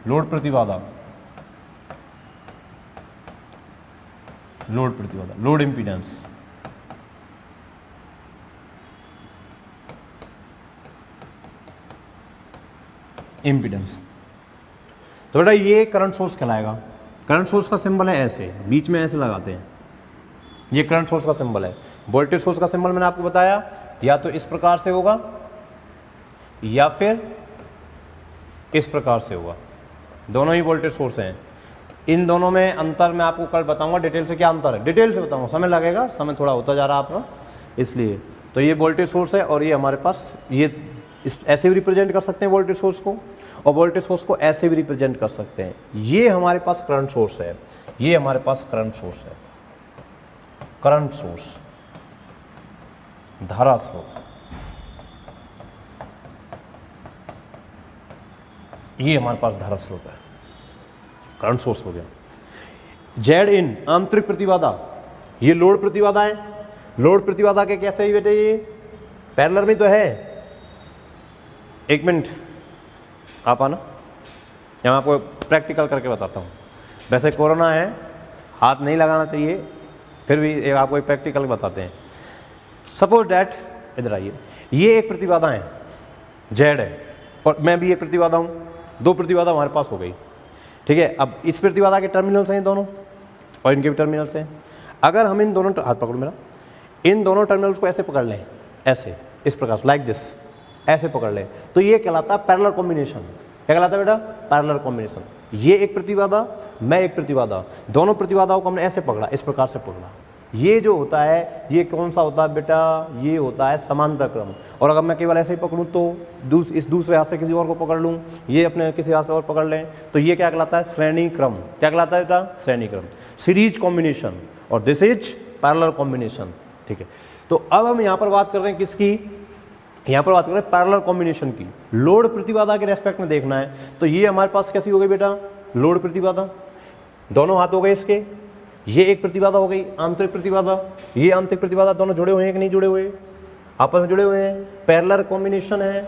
लोड प्रतिबाधा, लोड प्रतिबाधा, लोड इम्पीडेंस, इम्पीडेंस। तो बेटा ये करंट सोर्स कहलाएगा। करंट सोर्स का सिंबल है ऐसे, बीच में ऐसे लगाते हैं, ये करंट सोर्स का सिंबल है। वोल्टेज सोर्स का सिंबल मैंने आपको बताया, या तो इस प्रकार से होगा या फिर इस प्रकार से होगा, दोनों ही वोल्टेज सोर्स हैं। इन दोनों में अंतर मैं आपको कल बताऊंगा डिटेल से, क्या अंतर है डिटेल से बताऊंगा, समय लगेगा, समय थोड़ा होता जा रहा है आपका, इसलिए। तो ये वोल्टेज सोर्स है और ये हमारे पास ये ऐसे भी रिप्रेजेंट कर सकते हैं वोल्टेज सोर्स को, और वोल्टेज सोर्स को ऐसे भी रिप्रेजेंट कर सकते हैं। ये हमारे पास करंट सोर्स है, ये हमारे पास करंट सोर्स है, करंट सोर्स, धारा स्रोत, ये हमारे पास धारा स्रोत है, करंट सोर्स हो गया। जेड इन आंतरिक प्रतिबाधा, ये लोड प्रतिबाधा है। लोड प्रतिबाधा के कैसे ही बेटे, ये पैरेलल में तो है। एक मिनट आप आना, मैं आपको प्रैक्टिकल करके बताता हूँ। वैसे कोरोना है, हाथ नहीं लगाना चाहिए, फिर भी आपको एक प्रैक्टिकल बताते हैं। सपोज डैट, इधर आइए, ये एक प्रतिबाधा है, जेड है, और मैं भी एक प्रतिबाधा हूँ, दो प्रतिबाधा हमारे पास हो गई, ठीक है। अब इस प्रतिबाधा के टर्मिनल्स हैं दोनों, और इनके भी टर्मिनल्स हैं। अगर हम इन दोनों, हाथ पकड़ो मेरा, इन दोनों टर्मिनल्स को ऐसे पकड़ लें, ऐसे इस प्रकार से, लाइक दिस, ऐसे पकड़ लें, तो ये कहलाता है पैरेलल कॉम्बिनेशन। क्या कहलाता है बेटा, पैरेलल कॉम्बिनेशन। ये एक प्रतिबाधा, मैं एक प्रतिबाधा, दोनों प्रतिबाधाओं को हमने ऐसे पकड़ा, इस प्रकार से पकड़ा। ये जो होता है, ये कौन सा होता है बेटा, ये होता है समांतर क्रम। और अगर मैं केवल ऐसे ही पकड़ूं तो इस दूसरे हाथ से किसी और को पकड़ लूं, ये अपने किसी हाथ से और पकड़ लें, तो ये क्या कहलाता है, श्रेणी क्रम। क्या कहलाता है बेटा, श्रेणी क्रम, सीरीज कॉम्बिनेशन, और दिस इज पैरेलल कॉम्बिनेशन, ठीक है। तो अब हम यहाँ पर बात कर रहे हैं किसकी, यहाँ पर बात कर रहे हैं पैरेलल कॉम्बिनेशन की। लोड प्रतिबाधा के रेस्पेक्ट में देखना है, तो ये हमारे पास कैसी हो गई बेटा, लोड प्रतिबाधा, दोनों हाथ हो गए इसके, ये एक प्रतिबाधा हो गई आंतरिक प्रतिबाधा, ये आंतरिक प्रतिबाधा, दोनों जुड़े हुए हैं कि नहीं जुड़े हुए, आपस में जुड़े हुए हैं। पैरेलल कॉम्बिनेशन है,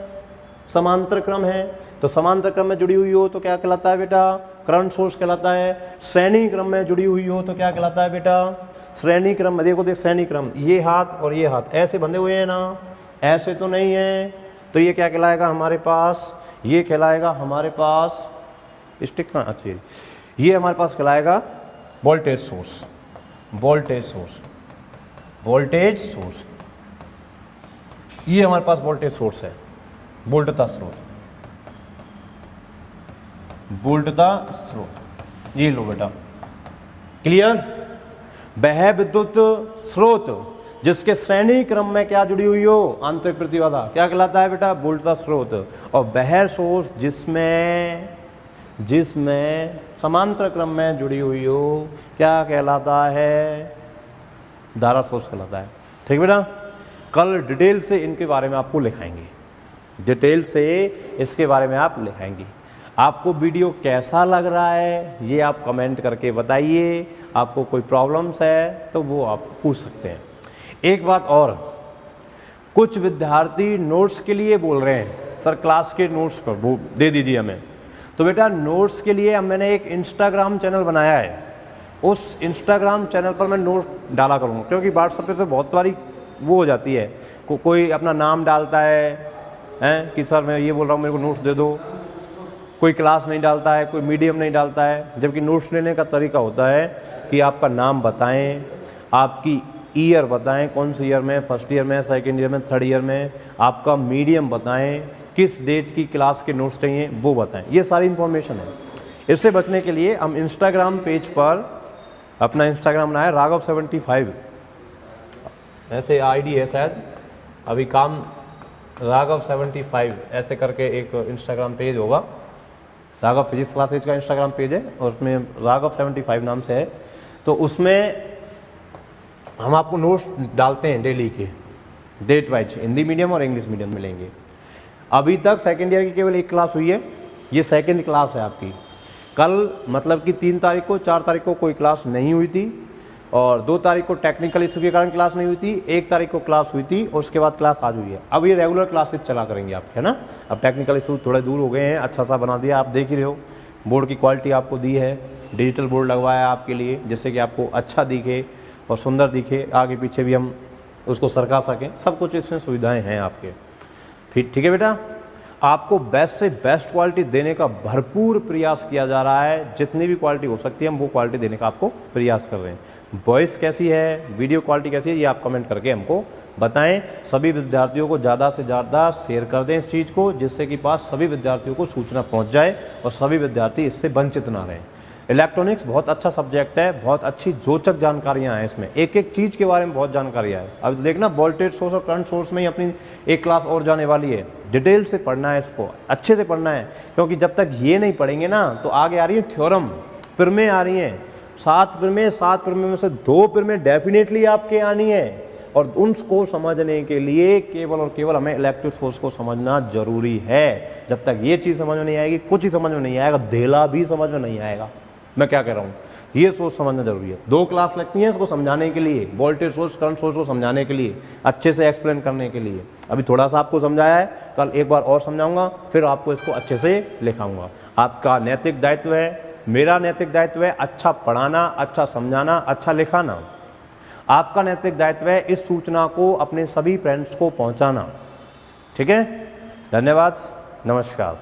समांतर क्रम है, तो समांतर क्रम में जुड़ी हुई हो तो क्या कहलाता है बेटा, करंट सोर्स कहलाता है। श्रेणी क्रम में जुड़ी हुई हो तो क्या कहलाता है बेटा, श्रेणी क्रम में। देखो देख, श्रेणी क्रम, ये हाथ और ये हाथ ऐसे बंधे हुए हैं ना, ऐसे तो नहीं है, तो ये क्या कहलाएगा हमारे पास, ये कहलाएगा हमारे पास स्टिक का, अच्छा ये हमारे पास कहलाएगा voltage source, voltage source, voltage source, ये हमारे पास वोल्टेज सोर्स है, वोल्टता स्रोत, वोल्टता स्रोत, ये लो बेटा, क्लियर। वह विद्युत स्रोत जिसके श्रेणी क्रम में क्या जुड़ी हुई हो, आंतरिक प्रतिबाधा, क्या कहलाता है बेटा, वोल्टता स्रोत। और वह सोर्स जिसमें समांतर क्रम में जुड़ी हुई हो क्या कहलाता है, धारा सोर्स कहलाता है, ठीक बेटा। कल डिटेल से इनके बारे में आपको लिखाएंगे, डिटेल से इसके बारे में आप लिखाएंगे। आपको वीडियो कैसा लग रहा है ये आप कमेंट करके बताइए। आपको कोई प्रॉब्लम्स है तो वो आप पूछ सकते हैं। एक बात और, कुछ विद्यार्थी नोट्स के लिए बोल रहे हैं सर क्लास के नोट्स को वो दे दीजिए हमें, तो बेटा नोट्स के लिए मैंने एक इंस्टाग्राम चैनल बनाया है, उस इंस्टाग्राम चैनल पर मैं नोट्स डाला करूँगा, क्योंकि व्हाट्सएप पे तो बहुत बारी वो हो जाती है, कोई अपना नाम डालता है कि सर मैं ये बोल रहा हूँ मेरे को नोट्स दे दो, कोई क्लास नहीं डालता है, कोई मीडियम नहीं डालता है। जबकि नोट्स लेने का तरीका होता है कि आपका नाम बताएं, आपकी ईयर बताएं, कौन सी ईयर में, फर्स्ट ईयर में, सेकंड ईयर में, थर्ड ईयर में, आपका मीडियम बताएं, किस डेट की क्लास के नोट्स चाहिए वो बताएं, ये सारी इन्फॉर्मेशन है। इससे बचने के लिए हम इंस्टाग्राम पेज पर अपना इंस्टाग्राम बनाया राघव75, ऐसे आईडी है शायद, अभी काम राघव75 ऐसे करके एक इंस्टाग्राम पेज होगा, राघव फिजिक्स क्लासेज का इंस्टाग्राम पेज है और उसमें राघव75 नाम से है। तो उसमें हम आपको नोट्स डालते हैं डेली के, डेट वाइज हिंदी मीडियम और इंग्लिश मीडियम मिलेंगे। अभी तक सेकेंड ईयर की केवल एक क्लास हुई है, ये सेकेंड क्लास है आपकी। कल मतलब कि 3 तारीख को 4 तारीख को कोई क्लास नहीं हुई थी और 2 तारीख को टेक्निकल इशू के कारण क्लास नहीं हुई थी, 1 तारीख को क्लास हुई थी और उसके बाद क्लास आज हुई है। अब ये रेगुलर क्लासेस चला करेंगे आप, है ना। अब टेक्निकल इशू थोड़े दूर हो गए हैं, अच्छा सा बना दिया, आप देख ही रहे हो। बोर्ड की क्वालिटी आपको दी है, डिजिटल बोर्ड लगवाया आपके लिए जिससे कि आपको अच्छा दिखे और सुंदर दिखे, आगे पीछे भी हम उसको सरका सकें, सब कुछ इसमें सुविधाएँ हैं आपके। फिर ठीक है बेटा, आपको बेस्ट से बेस्ट क्वालिटी देने का भरपूर प्रयास किया जा रहा है, जितनी भी क्वालिटी हो सकती है हम वो क्वालिटी देने का आपको प्रयास कर रहे हैं। वॉइस कैसी है, वीडियो क्वालिटी कैसी है, ये आप कमेंट करके हमको बताएं। सभी विद्यार्थियों को ज़्यादा से ज़्यादा शेयर कर दें इस चीज़ को, जिससे कि पास सभी विद्यार्थियों को सूचना पहुंच जाए और सभी विद्यार्थी इससे वंचित ना रहें। इलेक्ट्रॉनिक्स बहुत अच्छा सब्जेक्ट है, बहुत अच्छी रोचक जानकारियां हैं इसमें, एक एक चीज़ के बारे में बहुत जानकारियां है। अब देखना वोल्टेज सोर्स और करंट सोर्स में ही अपनी एक क्लास और जाने वाली है, डिटेल से पढ़ना है, इसको अच्छे से पढ़ना है, क्योंकि जब तक ये नहीं पढ़ेंगे ना तो आगे आ रही है थ्योरम, प्रमेय आ रही हैं, 7 प्रमेय में से 2 प्रमेय डेफिनेटली आपके आनी है और उनको समझने के लिए केवल और केवल हमें इलेक्ट्रिक सोर्स को समझना जरूरी है। जब तक ये चीज़ समझ में नहीं आएगी, कुछ ही समझ में नहीं आएगा, धेला भी समझ में नहीं आएगा। मैं क्या कह रहा हूँ, ये सोच समझना जरूरी है। 2 क्लास लगती हैं इसको समझाने के लिए, वोल्टेज सोर्स करंट सोर्स को समझाने के लिए, अच्छे से एक्सप्लेन करने के लिए। अभी थोड़ा सा आपको समझाया है, कल एक बार और समझाऊंगा, फिर आपको इसको अच्छे से लिखाऊंगा। आपका नैतिक दायित्व है, मेरा नैतिक दायित्व है अच्छा पढ़ाना, अच्छा समझाना, अच्छा लिखाना। आपका नैतिक दायित्व है इस सूचना को अपने सभी फ्रेंड्स को पहुंचाना। ठीक है, धन्यवाद, नमस्कार।